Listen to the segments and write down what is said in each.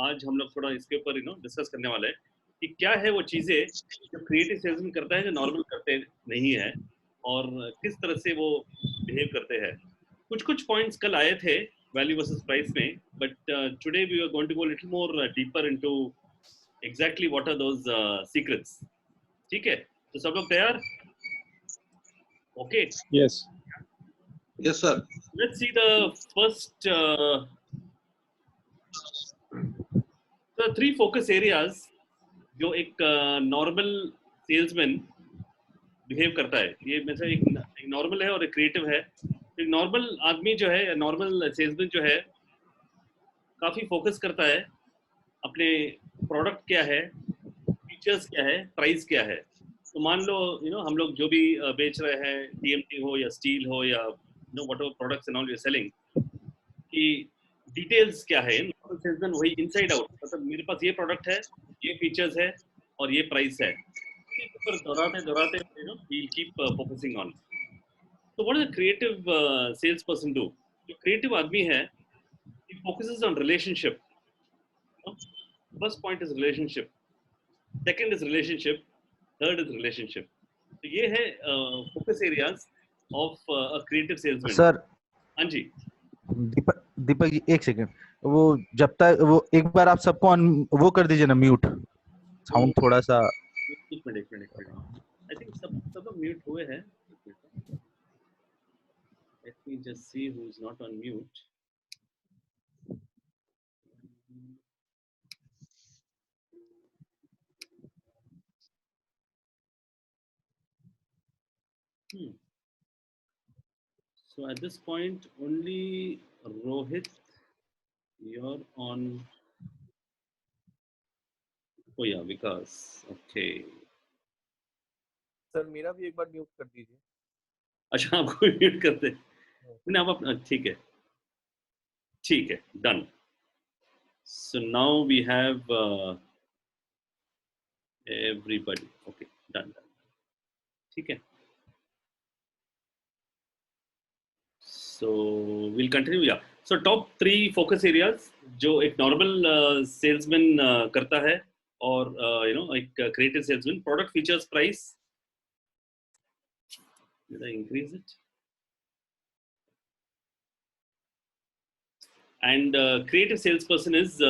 आज हम लोग थोड़ा इसके ऊपर डिस्कस करने वाले हैं कि क्या है वो चीज़ें जो क्रिएटिव सेल्समैन करता है जो नॉर्मल करते नहीं है, और किस तरह से वो बिहेव करते हैं। कुछ कुछ पॉइंट्स कल आए थे वैल्यू वर्सेस प्राइस में, but today we are going to go little more deeper into exactly what are those secrets. ठीक है, तो सब लोग तैयार? Okay, Yes. Yes, sir. Let's see the first three focus areas जो एक नॉर्मल सेल्समैन बिहेव करता है। ये में से एक नॉर्मल है और एक क्रिएटिव है। एक नॉर्मल आदमी जो है, नॉर्मल सेल्समैन जो है, काफ़ी फोकस करता है अपने प्रोडक्ट क्या है, फीचर्स क्या है, प्राइस क्या है। तो मान लो हम लोग जो भी बेच रहे हैं, टीएमटी हो या स्टील हो या whatever products and all you are selling, कि डिटेल्स क्या है। नॉर्मल सेल्समैन वही इनसाइड आउट, मतलब मेरे पास ये प्रोडक्ट है, ये फीचर्स है और ये प्राइस है, इसके ऊपर दोहराते दोहराते he'll keep focusing on. So what does a creative salesperson do? जो creative आदमी है, he focuses on relationship. First point is relationship, second is relationship, third is relationship. तो ये है focus areas of a creative salesman. Sir हाँ जी, दीपक दीपक जी एक second, वो जब तक वो एक बार आप सबको वो कर दीजिए ना, म्यूट साउंड थोड़ा सा। एक मिनट। I think सब म्यूट हुए हैं। Let me just see who is not on mute. So at this point, only Rohit, you're on. Oh yeah, Vikas. Okay. Sir मेरा भी एक बार म्यूट कर दीजिए। अच्छा, आपको म्यूट करते नहीं, आप अपना ठीक है, done. So now we have everybody. Okay, done. ठीक है। So we'll continue. Yeah. So top 3 focus areas जो एक नॉर्मल सेल्समैन करता है और एक creative salesman: product, features, price. Did I increase it? And creative salesperson is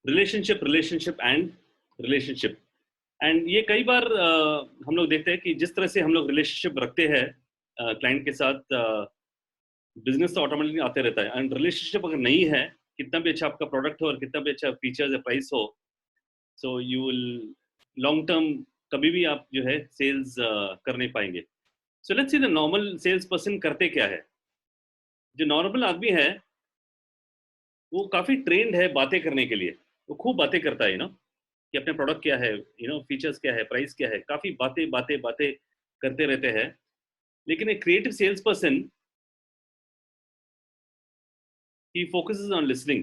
relationship and relationship. And ये कई बार हम लोग देखते हैं कि जिस तरह से हम लोग रिलेशनशिप रखते हैं क्लाइंट के साथ, बिजनेस तो ऑटोमेटिकली आते रहता है। एंड रिलेशनशिप अगर नहीं है, कितना भी अच्छा आपका प्रोडक्ट हो और कितना भी अच्छा फीचर्स या प्राइस हो, so you will long term कभी भी आप जो है सेल्स कर नहीं पाएंगे। सो let's see the normal sales person करते क्या है। जो नॉर्मल आदमी है वो काफ़ी ट्रेंड है बातें करने के लिए। वो खूब बातें करता है कि अपने प्रोडक्ट क्या है, फीचर्स क्या है, प्राइस क्या है, काफ़ी बातें करते रहते हैं। लेकिन एक creative sales person he focuses on listening,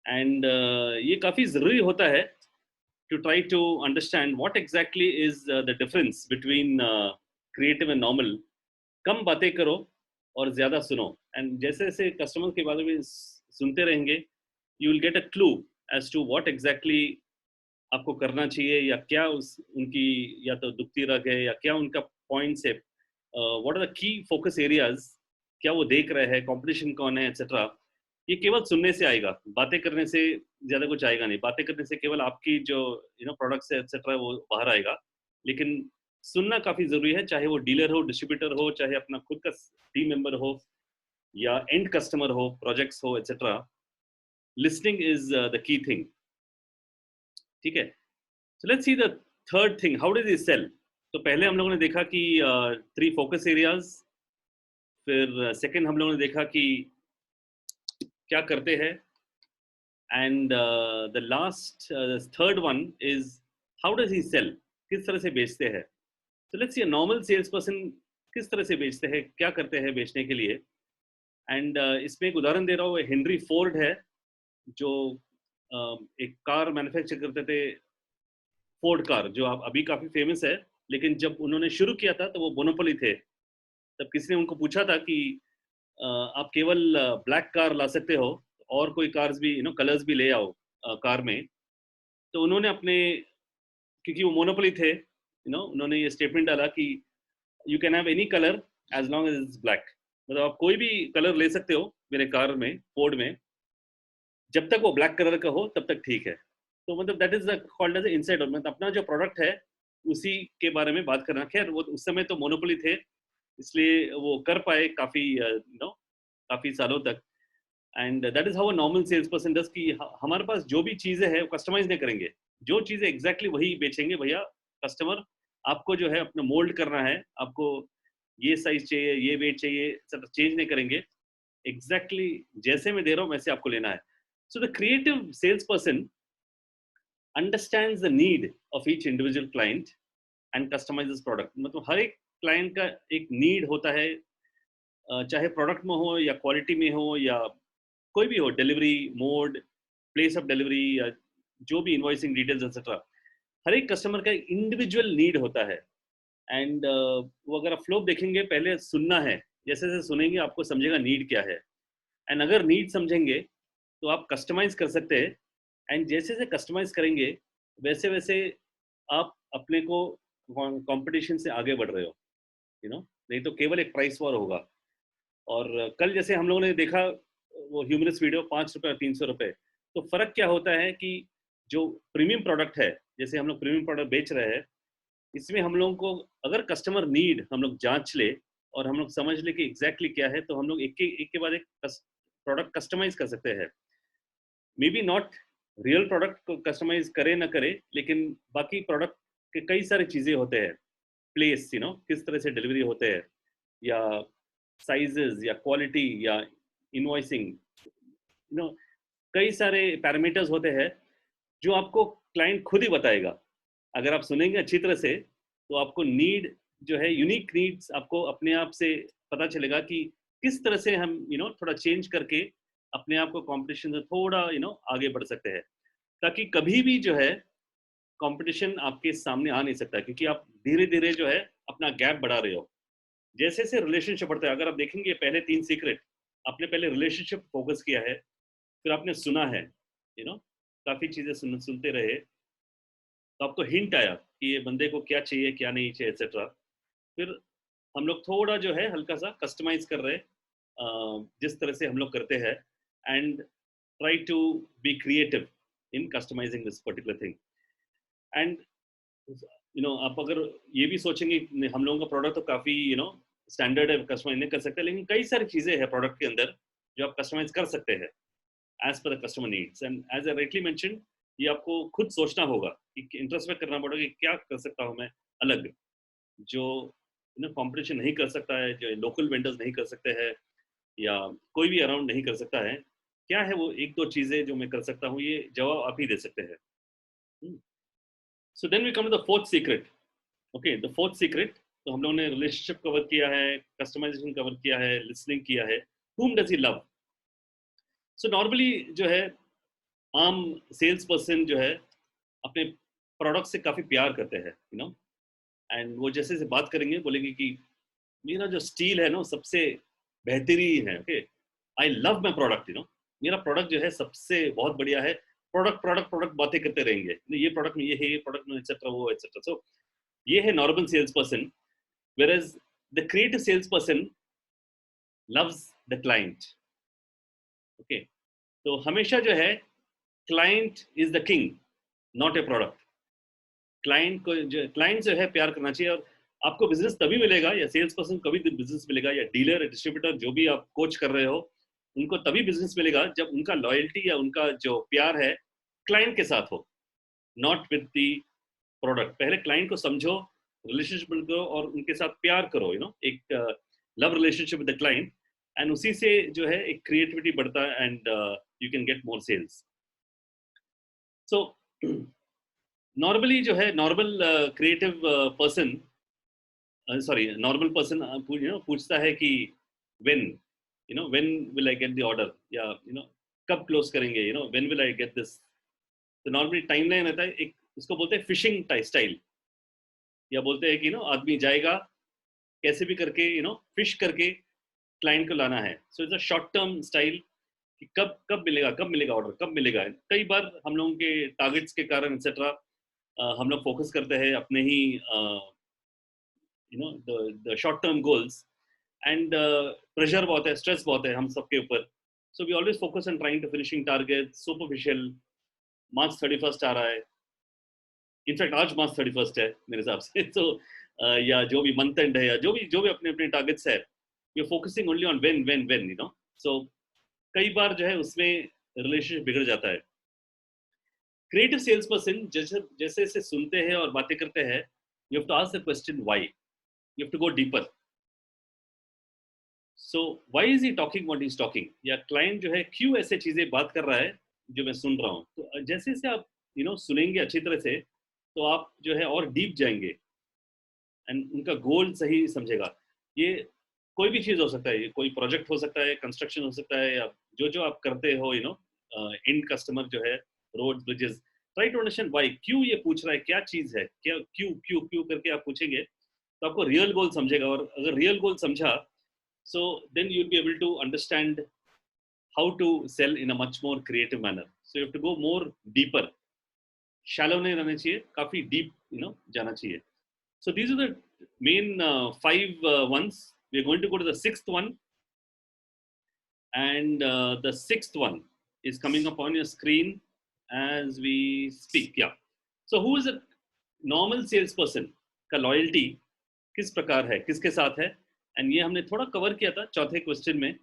and ये काफ़ी ज़रूरी होता है to try to understand what exactly is the difference between creative and normal. कम बातें करो और ज़्यादा सुनो, and जैसे जैसे कस्टमर के बारे में सुनते रहेंगे, you will get a clue as to what exactly आपको करना चाहिए, या क्या उनकी या तो दुखती रग है या क्या उनका पॉइंट्स है, what are the key focus areas, क्या वो देख रहे हैं, कंपटीशन कौन है, एक्सेट्रा। ये केवल सुनने से आएगा, बातें करने से ज़्यादा कुछ आएगा नहीं। बातें करने से केवल आपकी जो प्रोडक्ट्स है एक्सेट्रा वो बाहर आएगा, लेकिन सुनना काफ़ी ज़रूरी है, चाहे वो डीलर हो, डिस्ट्रीब्यूटर हो, चाहे अपना खुद का टीम मेंबर हो या एंड कस्टमर हो, प्रोजेक्ट्स हो, etcetera. Listening is the key thing. ठीक है, so let's see the third thing, how does he sell. तो पहले हम लोगों ने देखा कि 3 फोकस एरियाज, फिर सेकंड हम लोगों ने देखा कि क्या करते हैं, and the last third one is how does he sell, किस तरह से बेचते हैं। तो let's see a normal sales person किस तरह से बेचते हैं, क्या करते हैं बेचने के लिए। एंड इसमें एक उदाहरण दे रहा हूँ, हेनरी फोर्ड है जो एक कार मैन्युफैक्चर करते थे, फोर्ड कार, जो अभी काफ़ी फेमस है। लेकिन जब उन्होंने शुरू किया था तो वो मोनोपोली थे। तब किसी ने उनको पूछा था कि आप केवल ब्लैक कार ला सकते हो, और कोई कार्स भी कलर्स भी ले आओ कार में, तो उन्होंने अपने, क्योंकि वो मोनोपोली थे, उन्होंने ये स्टेटमेंट डाला कि you can have any colour as long as it's black, मतलब आप कोई भी कलर ले सकते हो मेरे कार में, फोर्ड में, जब तक वो ब्लैक कलर का हो तब तक ठीक है। तो मतलब that is called as inside, मतलब अपना जो प्रोडक्ट है उसी के बारे में बात करना। खैर वो उस समय तो मोनोपोली थे, इसलिए वो कर पाए काफी काफी सालों तक। And that is how a normal sales person does, कि हमारे पास जो भी चीजें हैं वो कस्टमाइज नहीं करेंगे, जो चीजें एग्जैक्टली वही बेचेंगे। भैया कस्टमर आपको जो है अपना मोल्ड करना है, आपको ये साइज चाहिए, ये वेट चाहिए, सब चेंज नहीं करेंगे, एग्जैक्टली जैसे मैं दे रहा हूँ वैसे आपको लेना है। So the creative sales person understands the need of each individual client and customises product. मतलब हर एक क्लाइंट का एक नीड होता है, चाहे प्रोडक्ट में हो या क्वालिटी में हो या कोई भी हो, delivery mode, place of delivery, या जो भी इनवॉइसिंग डिटेल्स एक्सेट्रा, हर एक कस्टमर का इंडिविजुअल नीड होता है। एंड वो अगर आप फ्लो देखेंगे, पहले सुनना है, जैसे जैसे सुनेंगे आपको समझेगा नीड क्या है, एंड अगर नीड समझेंगे तो आप कस्टमाइज कर सकते हैं। एंड जैसे जैसे कस्टमाइज करेंगे वैसे वैसे आप अपने को कंपटीशन से आगे बढ़ रहे हो, नहीं तो केवल एक प्राइस वॉर होगा। और कल जैसे हम लोगों ने देखा वो ह्यूमरस वीडियो, 5 रुपए और 300 रुपए, तो फर्क क्या होता है कि जो प्रीमियम प्रोडक्ट है, जैसे हम लोग प्रीमियम प्रोडक्ट बेच रहे हैं, इसमें हम लोगों को अगर कस्टमर नीड हम लोग जांच ले और हम लोग समझ ले कि एग्जैक्टली क्या है, तो हम लोग एक के बाद एक प्रोडक्ट कस्टमाइज कर सकते हैं। May be not real product को कस्टमाइज करे ना करे, लेकिन बाकी प्रोडक्ट के कई सारी चीजें होते हैं, प्लेस, किस तरह से डिलीवरी होते हैं, या साइजेस, या क्वालिटी, या इनवॉइसिंग, कई सारे पैरामीटर्स होते हैं जो आपको क्लाइंट खुद ही बताएगा। अगर आप सुनेंगे अच्छी तरह से तो आपको नीड जो है, यूनिक नीड्स आपको अपने आप से पता चलेगा कि किस तरह से हम थोड़ा चेंज करके अपने आप को कंपटीशन से थोड़ा आगे बढ़ सकते हैं, ताकि कभी भी जो है कंपटीशन आपके सामने आ नहीं सकता, क्योंकि आप धीरे धीरे जो है अपना गैप बढ़ा रहे हो। जैसे जैसे रिलेशनशिप बढ़ता है, अगर आप देखेंगे पहले 3 सीक्रेट, आपने पहले रिलेशनशिप फोकस किया है, फिर आपने सुना है, काफी चीजें सुनते रहे, तो आपको हिंट आया कि ये बंदे को क्या चाहिए क्या नहीं चाहिए एक्सेट्रा। फिर हम लोग थोड़ा जो है हल्का सा कस्टमाइज कर रहे, जिस तरह से हम लोग करते हैं, and try to be creative in customising this particular thing. And आप अगर ये भी सोचेंगे हम लोगों का प्रोडक्ट तो काफी स्टैंडर्ड है, कस्टमाइज नहीं कर सकते, लेकिन कई सारी चीजें हैं प्रोडक्ट के अंदर जो आप कस्टमाइज कर सकते हैं as per the customer needs. And as I rightly mention, ये आपको खुद सोचना होगा कि इंट्रोस्पेक्ट करना पड़ेगा कि क्या कर सकता हूँ मैं अलग, जो कंपटीशन नहीं कर सकता है, जो लोकल वेंडर्स नहीं कर सकते हैं, या कोई भी अराउंड नहीं कर सकता है। क्या है वो एक दो चीजें जो मैं कर सकता हूँ, ये जवाब आप ही दे सकते हैं। So then we come to the fourth secret. Okay, the fourth secret, तो हम लोगों ने रिलेशनशिप कवर किया है, कस्टमाइजेशन कवर किया है, लिसनिंग किया है, whom does he love। So normally जो है आम सेल्स पर्सन जो है अपने प्रोडक्ट से काफी प्यार करते हैं, एंड वो जैसे से बात करेंगे बोलेंगे कि मेरा जो स्टील है ना सबसे बेहतरीन है। Okay, I love my product, मेरा प्रोडक्ट जो है सबसे बहुत बढ़िया है। प्रोडक्ट प्रोडक्ट प्रोडक्ट बातें करते रहेंगे, ये प्रोडक्ट में ये है, ये प्रोडक्ट में एक्सेट्रा, वो एक्सेट्रा। सो ये है normal sales person, whereas the creative salesperson loves the client। Okay, तो हमेशा जो है client is the king, not a product. Client जो है प्यार करना चाहिए। और आपको बिजनेस तभी मिलेगा, या सेल्स पर्सन कभी बिजनेस मिलेगा, या डीलर, डिस्ट्रीब्यूटर, जो भी आप कोच कर रहे हो, उनको तभी बिजनेस मिलेगा जब उनका लॉयल्टी या उनका जो प्यार है क्लाइंट के साथ हो, नॉट विद द प्रोडक्ट। पहले क्लाइंट को समझो, रिलेशनशिप करो और उनके साथ प्यार करो, एक love relationship with the client, and उसी से जो है एक क्रिएटिविटी बढ़ता है, and you can get more sales. So normally जो है normal creative person, sorry normal person पूछता है कि when when will I get the order, या कब क्लोज करेंगे, when will I get this. तो नॉर्मली टाइमलाइन रहता है, एक उसको बोलते हैं फिशिंग स्टाइल, या बोलते हैं कि आदमी जाएगा कैसे भी करके फिश करके क्लाइंट को लाना है। So it's a short term style कि कब मिलेगा ऑर्डर, कब मिलेगा। कई बार हम लोगों के टारगेट्स के कारण एक्सेट्रा हम लोग फोकस करते हैं अपने ही the short term goals, and pressure बहुत है, स्ट्रेस बहुत है हम सबके ऊपर। So we always focus on trying to finishing target superficial. March 31 आ रहा है, इनफैक्ट आज मार्च 31 है मेरे हिसाब से। तो या जो भी मंथ एंड है, या जो भी अपने अपने टारगेट्स है, you focusing only on when you know. So कई बार जो है उसमें रिलेशनशिप बिगड़ जाता है। क्रिएटिव सेल्स पर्सन जैसे जैसे सुनते हैं और बातें करते हैं, you have to ask the question why, you have to go deeper. So why is he talking what is talking, या क्लाइंट जो है क्यों ऐसे चीजें बात कर रहा है जो मैं सुन रहा हूँ। तो जैसे जैसे आप सुनेंगे अच्छी तरह से, तो आप जो है और डीप जाएंगे एंड उनका गोल सही समझेगा। ये कोई भी चीज हो सकता है, ये कोई प्रोजेक्ट हो सकता है, कंस्ट्रक्शन हो सकता है, या जो आप करते हो एंड कस्टमर जो है, road bridges. Try to understand why, क्यों ये पूछ रहा है, क्या चीज है, क्या क्यों क्यों क्यों करके आप पूछेंगे तो आपको रियल गोल समझेगा। और अगर रियल गोल समझा, so then you'll be able to understand how to sell in a much more creative manner. So you have to go more deeper. Shallow नहीं रहना चाहिए, काफी deep जाना चाहिए. So these are the main 5 ones. We are going to go to the 6th one, and the 6th one is coming up on your screen as we speak. Yeah. So who is a normal salesperson का loyalty किस प्रकार है, किसके साथ है, and ये हमने थोड़ा कवर किया था चौथे क्वेश्चन में।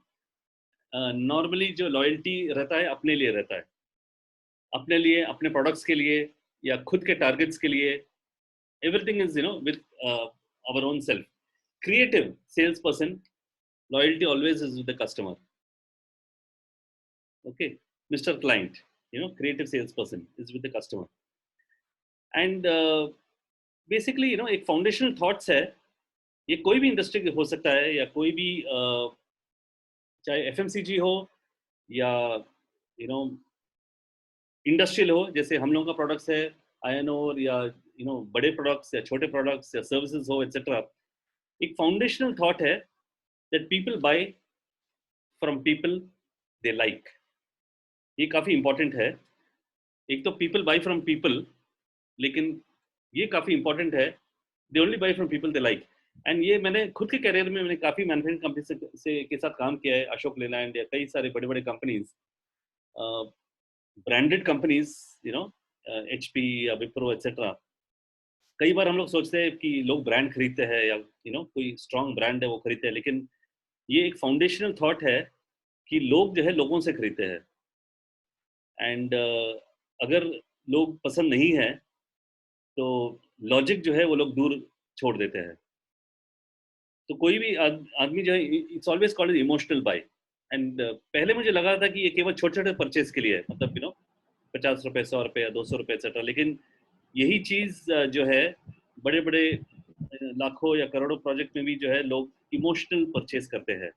नॉर्मली जो लॉयल्टी रहता है अपने लिए रहता है, अपने लिए, अपने प्रोडक्ट्स के लिए, या खुद के टारगेट्स के लिए। Everything is with our own self. Creative sales person loyalty always is with the customer. Okay, mister client, creative sales person is with the customer. And basically एक फाउंडेशनल थॉट्स है। ये कोई भी इंडस्ट्री हो सकता है, या कोई भी चाहे एफएमसीजी हो या इंडस्ट्रियल हो, जैसे हम लोगों का प्रोडक्ट्स है आयन ओर, या बड़े प्रोडक्ट्स या छोटे प्रोडक्ट्स या सर्विसेज हो एक्सेट्रा। एक फाउंडेशनल थॉट है that people buy from people they like. ये काफ़ी इंपॉर्टेंट है। एक तो पीपल बाय फ्रॉम पीपल, लेकिन ये काफ़ी इंपॉर्टेंट है, they only by from people they like. And ये मैंने खुद के करियर में काफ़ी मैन्युफैक्चरिंग कंपनी से के साथ काम किया है, अशोक लेलैंड या कई सारे बड़े बड़े कंपनीज, ब्रांडेड कंपनीज, HP या विप्रो एक्सेट्रा। कई बार हम लोग सोचते हैं कि लोग ब्रांड खरीदते हैं, या कोई स्ट्रॉन्ग ब्रांड है वो खरीदते हैं, लेकिन ये एक फाउंडेशनल थॉट है कि लोग जो है लोगों से खरीदते हैं। एंड अगर लोग पसंद नहीं है तो लॉजिक जो है वो लोग दूर छोड़ देते हैं। तो कोई भी आदमी जो है, it's always called emotional buy. And पहले मुझे लगा था कि ये केवल छोटे छोटे परचेज के लिए है, मतलब 50 रुपए, 100 रुपए या 200 रुपए एक्सेट्रा। लेकिन यही चीज जो है बड़े बड़े लाखों या करोड़ों प्रोजेक्ट में भी जो है लोग इमोशनल परचेज करते हैं।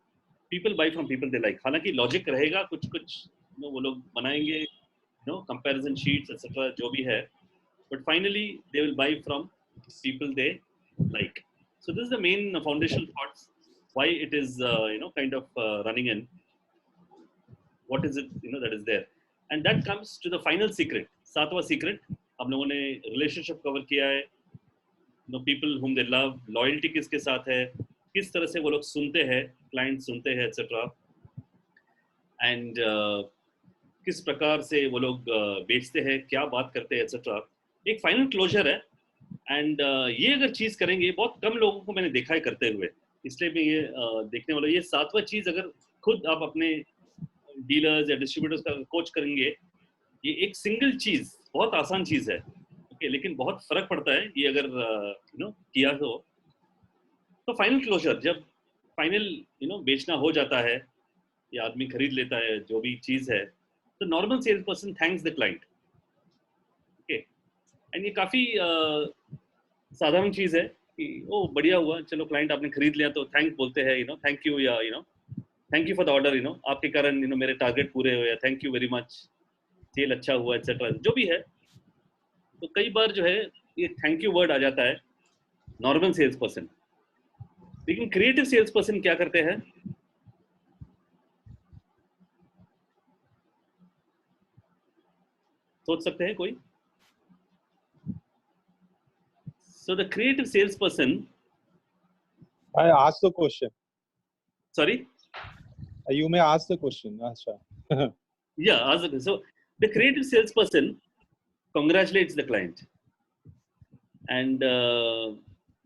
People buy from people they like. हालांकि लॉजिक रहेगा, कुछ कुछ वो लोग बनाएंगे, कंपैरिजन शीट्स एक्सेट्रा जो भी है, but finally they will buy from people they like. So this is the main foundational thoughts why it is kind of running in. What is it that is there, and that comes to the final secret. सातवां secret हम लोगों ने relationship cover किया है, people whom they love, loyalty किसके साथ है, किस तरह से वो लोग सुनते हैं, client सुनते हैं etc. and किस प्रकार से वो लोग बेचते हैं, क्या बात करते हैं एक्सेट्रा। एक फाइनल क्लोजर है। एंड ये अगर चीज करेंगे, बहुत कम लोगों को मैंने देखा है करते हुए, इसलिए मैं ये देखने वाला। ये सातवां चीज अगर खुद आप अपने डीलर्स या डिस्ट्रीब्यूटर्स का कोच करेंगे, ये एक सिंगल चीज, बहुत आसान चीज है, ओके, लेकिन बहुत फर्क पड़ता है ये अगर किया तो फाइनल क्लोजर, जब फाइनल बेचना हो जाता है या आदमी खरीद लेता है जो भी चीज है, तो normal sales person thanks the client. Okay, and ये काफी साधारण चीज है कि ओ बढ़िया हुआ, चलो क्लाइंट आपने खरीद लिया तो थैंक बोलते हैं, थैंक यू, या thank you for the order, आपके कारण मेरे टारगेट पूरे हुए, thank you very much, sale अच्छा हुआ एक्सेट्रा जो भी है। तो कई बार जो है ये थैंक यू वर्ड आ जाता है नॉर्मल सेल्स पर्सन। लेकिन क्रिएटिव सेल्स पर्सन क्या करते हैं, सोच सकते हैं कोई? So the creative salesperson, I asked the question. sorry, You may ask the question. Acha. yeah, so the creative salesperson congratulates the client, and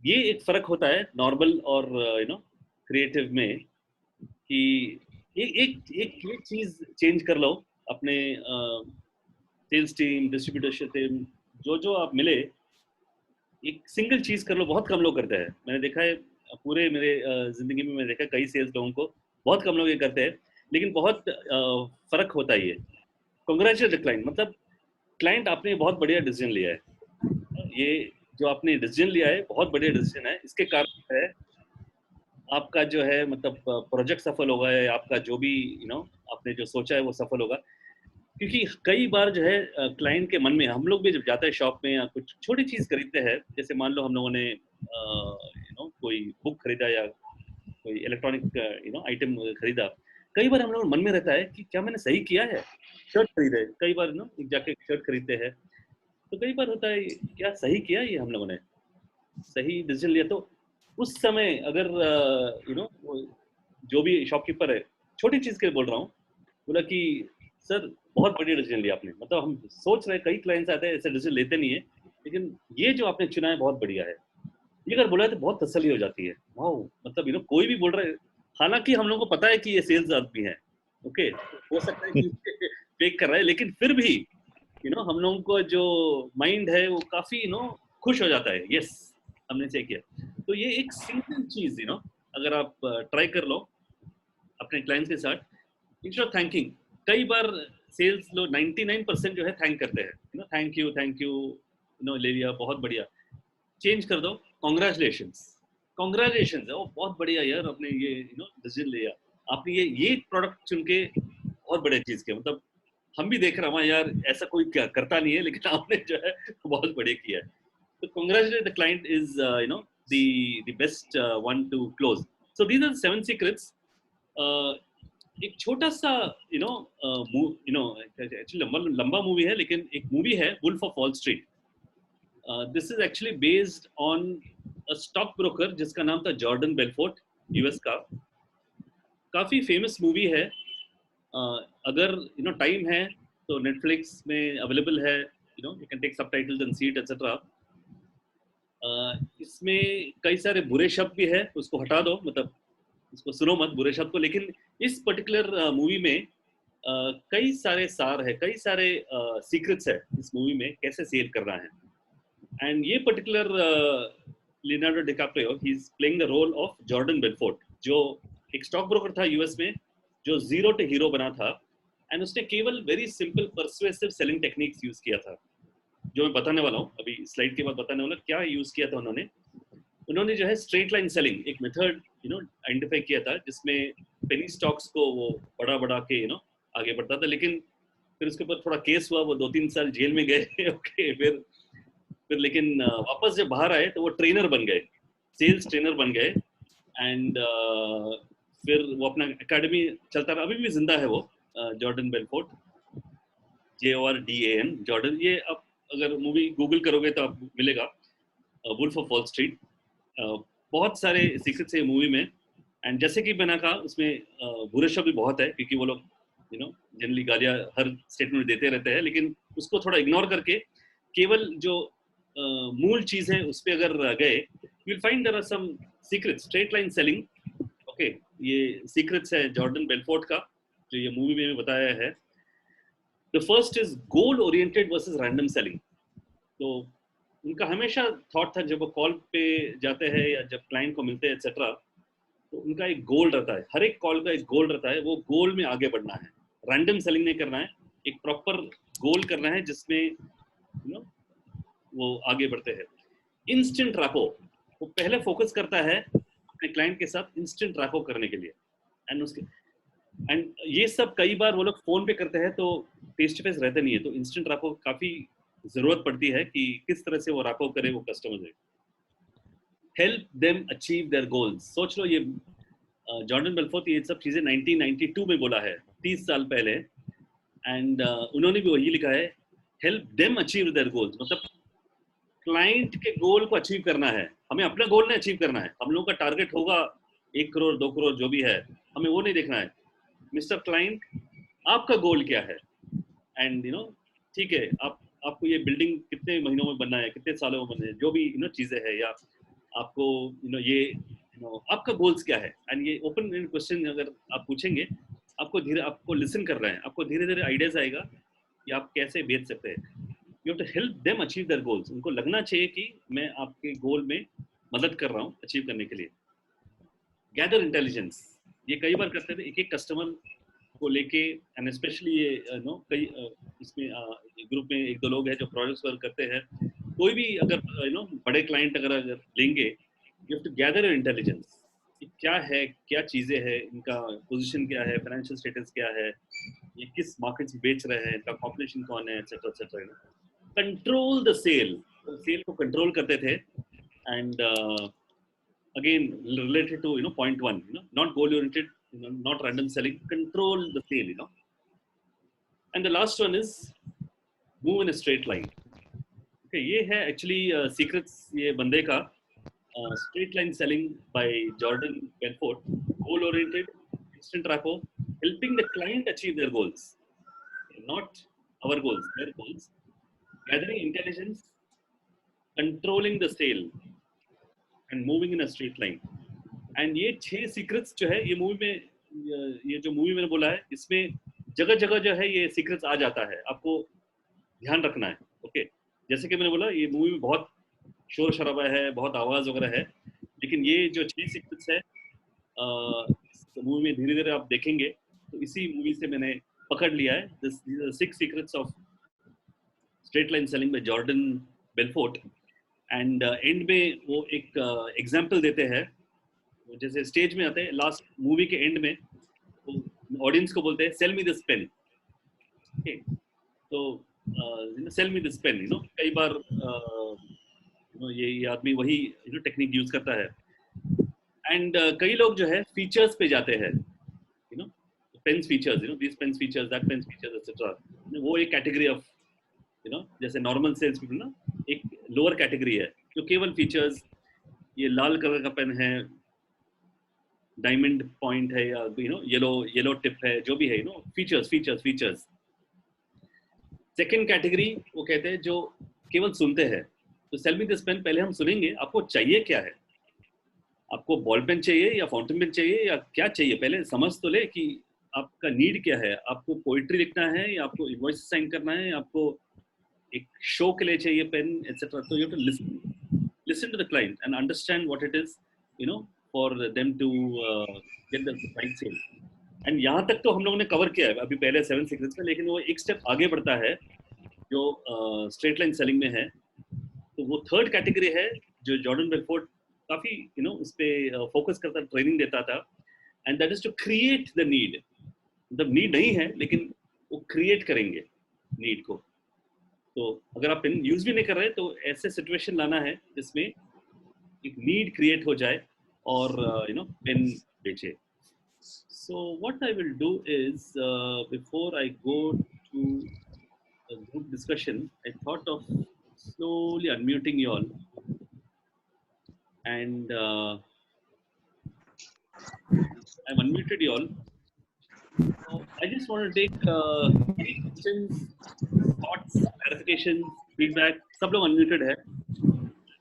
ये एक फर्क होता है नॉर्मल और क्रिएटिव में कि एक चीज चेंज कर लो अपने सेल्स टीम, डिस्ट्रीब्यूटरशिप टीम, जो आप मिले, एक सिंगल चीज कर लो, बहुत कम लोग करते हैं। मैंने देखा है पूरे मेरे जिंदगी में, मैंने देखा है कई सेल्स लोगों को, बहुत कम लोग ये करते हैं, लेकिन बहुत फर्क होता है ये। कांग्रेचुलेट क्लाइंट, मतलब क्लाइंट आपने बहुत बढ़िया डिसीजन लिया है, ये जो आपने डिसीजन लिया है बहुत बढ़िया डिसीजन है, इसके कारण है आपका जो है मतलब प्रोजेक्ट सफल होगा, है आपका जो भी आपने जो सोचा है वो सफल होगा। क्योंकि कई बार जो है क्लाइंट के मन में, हम लोग भी जब जाते हैं शॉप में या कुछ छोटी चीज खरीदते हैं, जैसे मान लो हम लोगों ने कोई बुक खरीदा या कोई इलेक्ट्रॉनिक आइटम खरीदा, कई बार हम लोग मन में रहता है कि क्या मैंने सही किया है। शर्ट खरीदे, कई बार एक जाके शर्ट खरीदते हैं, तो कई बार होता है क्या सही किया ये, हम लोगों ने सही डिसीजन लिया। तो उस समय अगर जो भी शॉपकीपर है, छोटी चीज के लिए बोल रहा हूँ, बोला कि सर बहुत बढ़िया डिसीजन लिया आपने, मतलब हम सोच रहे हैं, कई क्लाइंट्स आते हैं ऐसे डिसीजन लेते नहीं है, लेकिन ये जो आपने चुना है बहुत बढ़िया है, ये अगर बोला तो बहुत तसल्ली हो जाती है। वाओ, मतलब कोई भी बोल रहा है, हालांकि हम लोगों को पता है कि ये सेल्स आदमी है, ओके, हो सकता है कि फेक कर रहा है, लेकिन फिर भी हम लोगों को जो माइंड है वो काफी खुश हो जाता है, यस हमने सही किया। तो ये एक सिंपल चीज अगर आप ट्राई कर लो अपने क्लाइंट्स के साथ, इंस्टेड ऑफ थैंकिंग, कई बार सेल्स लोग 99% जो है थैंक करते हैं, थैंक यू ले लिया, बहुत बढ़िया, चेंज कर दो, कॉन्ग्रेचुलेशंस है, वो बहुत बढ़िया यार, आपने ये डिसीजन लिया, आपने ये प्रोडक्ट चुन के बहुत बढ़िया चीज किया, मतलब हम भी देख रहे हैं यार, ऐसा कोई क्या करता नहीं है, लेकिन आपने जो है बहुत बढ़िया किया है। तो congratulate the client is the best one to close. So these are the 7 secrets. एक छोटा सा एक्चुअली लंबा मूवी है, लेकिन एक मूवी है Wolf of Wall Street. This is actually based on a stock broker जिसका नाम था जॉर्डन बेलफोर्ट, यूएस का। काफी फेमस मूवी है, अगर टाइम है तो नेटफ्लिक्स में अवेलेबल है, you can take subtitles and see it etcetera. इसमें कई सारे बुरे शब्द भी है, उसको हटा दो, मतलब इसको सुनो मत बुरे शब्द को, लेकिन इस पर्टिकुलर मूवी में कई सारे सार है, कई सारे सीक्रेट्स है इस मूवी में, कैसे सेल करना है। एंड ये particular Leonardo DiCaprio, he is playing the role of Jordan Belfort, जो एक स्टॉक ब्रोकर था यूएस में, जो जीरो टू हीरो बना था, एंड उसने केवल very simple persuasive selling techniques use किया था, जो मैं बताने वाला हूँ अभी स्लाइड के बाद बताने वाला। क्या यूज किया था उन्होंने जो है स्ट्रेट लाइन सेलिंग एक मेथड आइडेंटिफाई किया था, जिसमें पेनी स्टॉक्स को वो बढ़ा के आगे बढ़ता था, लेकिन फिर उसके ऊपर थोड़ा केस हुआ, वो 2-3 साल जेल में गए ओके, फिर लेकिन वापस जब बाहर आए तो वो ट्रेनर बन गए, सेल्स ट्रेनर बन गए, एंड फिर वो अपना एकेडमी चलता रहा, अभी भी जिंदा है वो, जॉर्डन बेलफोर्ट, JORDAN, जॉर्डन। ये अब अगर मूवी गूगल करोगे तो आपको मिलेगा, वुल्फ ऑफ वॉल स्ट्रीट। बहुत सारे सीक्रेट्स है मूवी में, एंड जैसे कि मैंने कहा उसमें बुरे शब्द भी बहुत है, क्योंकि वो लोग जनरली गालियां हर स्टेटमेंट में देते रहते हैं, लेकिन उसको थोड़ा इग्नोर करके केवल जो मूल चीज है उस पर अगर गए, you will find there are some secrets, straight line selling, okay, ये सीक्रेट्स है जॉर्डन बेलफोर्ट का, जो ये मूवी में बताया है। The first is goal oriented versus random selling. तो उनका हमेशा थॉट था, जब वो कॉल पे जाते हैं या जब क्लाइंट को मिलते हैं एक्सेट्रा, तो उनका एक गोल रहता है, हर एक कॉल का एक गोल रहता है, वो गोल में आगे बढ़ना है, रैंडम सेलिंग नहीं करना है, एक प्रॉपर गोल करना है जिसमें वो आगे बढ़ते हैं। इंस्टेंट रैपो, वो पहले फोकस करता है अपने क्लाइंट के साथ इंस्टेंट रैपो करने के लिए, एंड ये सब कई बार वो लोग फोन पे करते हैं, तो फेस टू फेस रहते नहीं है, तो इंस्टेंट रैपो काफी जरूरत पड़ती है कि किस तरह से वो रैपो करे वो कस्टमर से, help them achieve their goals. सोच लो, ये जॉर्डन बेलफोर्ट ये सब चीजें 1992 में बोला है, 30 साल पहले, एंड उन्होंने भी वही लिखा है help them achieve their goals. मतलब क्लाइंट के गोल को अचीव करना है, हमें अपना गोल नहीं अचीव करना है. हम लोगों का टारगेट होगा 1 करोड़ 2 करोड़ जो भी है, हमें वो नहीं देखना है. मिस्टर क्लाइंट, आपका गोल क्या है? एंड ठीक है, आपको ये बिल्डिंग कितने महीनों में बनना है, कितने सालों में बनना है, जो भी चीजें है, या आपको ये आपका गोल्स क्या है. एंड ये ओपन क्वेश्चन अगर आप पूछेंगे, आपको लिसन कर रहे हैं, आपको धीरे धीरे आइडियाज आएगा कि आप कैसे बेच सकते हैं. You have to help them achieve their goals. उनको लगना चाहिए कि मैं आपके गोल में मदद कर रहा हूँ अचीव करने के लिए. गैदर इंटेलिजेंस, ये कई बार करते थे, एक एक कस्टमर को लेके, एंड स्पेशली ये कई इसमें ग्रुप में 1-2 लोग हैं जो प्रोजेक्ट्स वर्क करते हैं. कोई भी अगर बड़े क्लाइंट अगर लेंगे, you have to gather your intelligence. क्या है, क्या चीजें हैं, इनका पोजीशन क्या है, फाइनेंशियल स्टेटस क्या है, ये किस मार्केट में बेच रहे हैं, इनका पॉपुलेशन कौन है, etcetera etcetera. Control the sale. Sale को कंट्रोल करते थे. And again related to point 1, not goal oriented, not random selling, control the sale. And the last one is move in a straight line. Okay, ये है actually secrets ये बंदे का, straight line selling by Jordan Belfort. Goal oriented, instant rapport, helping the client achieve their goals, not our goals, their goals. Gathering intelligence, controlling the sale, and moving in a straight line. And ये 6 secrets जो है, ये movie में, ये जो movie मैंने बोला है, इसमें जगह जगह जो है ये सीक्रेट्स आ जाता है, आपको ध्यान रखना है. ओके, जैसे कि मैंने बोला, ये मूवी में बहुत शोर शराबा है, बहुत आवाज वगैरह है, लेकिन ये जो 6 सीक्रेट्स है मूवी में धीरे धीरे आप देखेंगे तो इसी मूवी से मैंने पकड़ लिया है. This 6 secrets of straight line selling bye Jordan Belfort. And and में वो एक एग्जाम्पल देते हैं, जैसे स्टेज में आते हैं, लास्ट मूवी के एंड में ऑडियंस को बोलते हैं, सेल मी दिस पेन. तो सेल मी दिस पेन, कई बार ये आदमी वही टेक्निक यूज करता है. एंड कई लोग जो है फीचर्स पे जाते हैं, pens features, this pens features, that pens features etcetera. वो एक कैटेगरी ऑफ जैसे नॉर्मल सेल्स पीपल ना, एक लोअर कैटेगरी है जो केवल फीचर्स, ये लाल कलर का पेन है, डायमंड पॉइंट है, या येलो टिप है, जो भी है, features features features. Second category वो कहते हैं जो केवल सुनते हैं. तो सेल मी दिस पेन, पहले हम सुनेंगे आपको चाहिए क्या है, आपको बॉल पेन चाहिए या फाउंटेन पेन चाहिए या क्या चाहिए, पहले समझ तो ले कि आपका नीड क्या है. आपको पोइट्री लिखना है, या आपको इनवॉइस साइन करना है, या आपको एक शो के लिए चाहिए पेन एटसेट्रा. तो you have to listen to the client and understand what it is, for them to get the right sale. And यहाँ तक तो हम लोगों ने कवर किया है अभी पहले 7 सीक्रेट्स में, लेकिन वो एक स्टेप आगे बढ़ता है जो स्ट्रेट लाइन सेलिंग में है. तो वो थर्ड कैटेगरी है जो जॉर्डन बेलफोर्ट काफी उस पे फोकस करता, ट्रेनिंग देता था. And that is to create the need. मतलब नीड नहीं है, लेकिन वो क्रिएट करेंगे नीड को. तो अगर आप पेन यूज भी नहीं कर रहे, तो ऐसे सिचुएशन लाना है जिसमें एक नीड क्रिएट हो जाए और पेन बेचे. So what I will do is, before I go to group discussion, I thought of slowly unmuting you all, and I've unmuted you all. So I just want to take any questions, thoughts, clarifications, feedback. सब लोग unmuted है.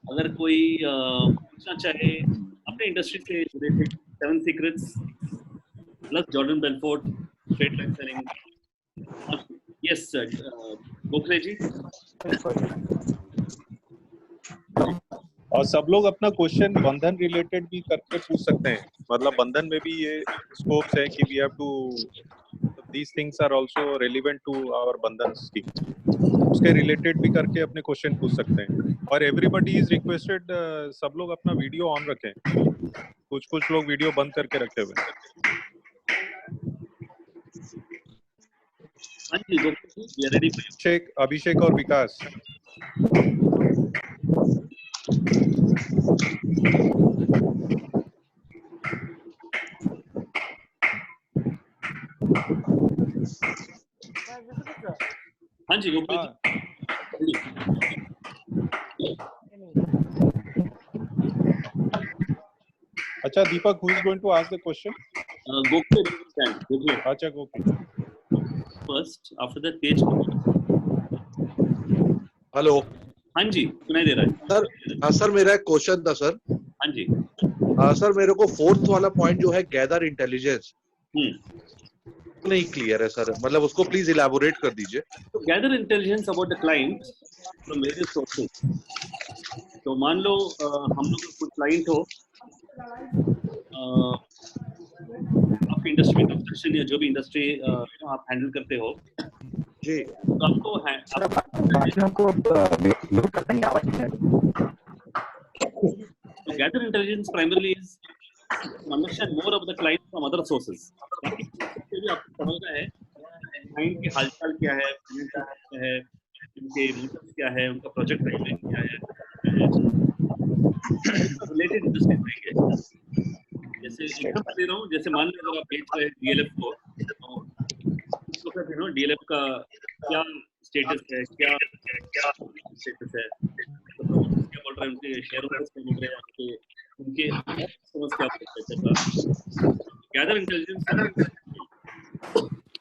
अगर कोई पूछना चाहे अपने industry से related 7 secrets plus Jordan Belfort straight line selling. Yes Gokhale ji. और सब लोग अपना क्वेश्चन बंधन रिलेटेड भी करके पूछ सकते हैं. मतलब बंधन में भी ये स्कोप्स है कि we have to, these things are also relevant to our Bandhan scheme. उसके रिलेटेड भी करके अपने क्वेश्चन पूछ सकते हैं. और एवरीबॉडी इज रिक्वेस्टेड, सब लोग अपना वीडियो ऑन रखें. कुछ लोग वीडियो बंद करके रखे हुए हैं. हाँ जी, गोखले जी, वी आर रेडी. अभिषेक और विकास. हाँ जी गोखले जी. अच्छा दीपक, who is going to ask the question? Gokhale, stand. Gokhale अच्छा Gokhale. first. After that, Tej Kumar. Hello हाँ जी, सुनाई दे रहा है. सर. हाँ सर, मेरा एक क्वेश्चन था सर. हाँ जी. सर मेरे को फोर्थ वाला पॉइंट जो है गैदर इंटेलिजेंस नहीं क्लियर है सर, मतलब उसको प्लीज इलैबोरेट कर दीजिए. तो gather intelligence about the client from various sources. तो मान लो हम लोग का कोई क्लाइंट हो, आपकी इंडस्ट्री में कंस्ट्रक्शन या जो भी इंडस्ट्री आप हैंडल करते हो, जी. तो आपको तो gather intelligence primarily is to understand more of the client from other sources. बाकी से भी आपको समझना है क्लाइंट के हालचाल क्या है, क्या है, उनके मोटिव्स क्या है, उनका प्रोजेक्ट टाइमलाइन क्या है, रिलेटेड इंडस्ट्री रहेंगे. जैसे एग्जांपल दे रहा हूँ, जैसे मान लो अगर आप बेच रहे हैं डीएलएफ को, तो फिर डीएलएफ का क्या स्टेटस है, क्या स्टेटस है, तो क्या बोल रहे हैं, उनके शेयर होल्डर्स क्या बोल रहे हैं, उनके कस्टमर्स क्या बोल रहे हैं. गैदर इंटेलिजेंस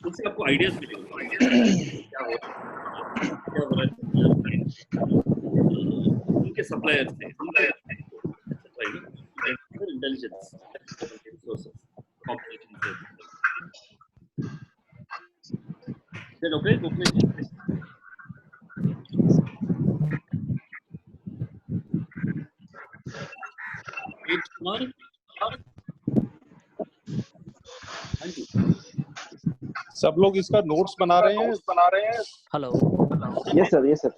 उससे आपको आइडियाज मिलेंगे क्या हो रहा है उनके सप्लायर से, उनके इंटेलिजेंस कॉम्पिटिशन से. Okay okay. कुमार, हाँ जी. सब लोग इसका नोट्स बना रहे हैं. हेलो. Yes sir.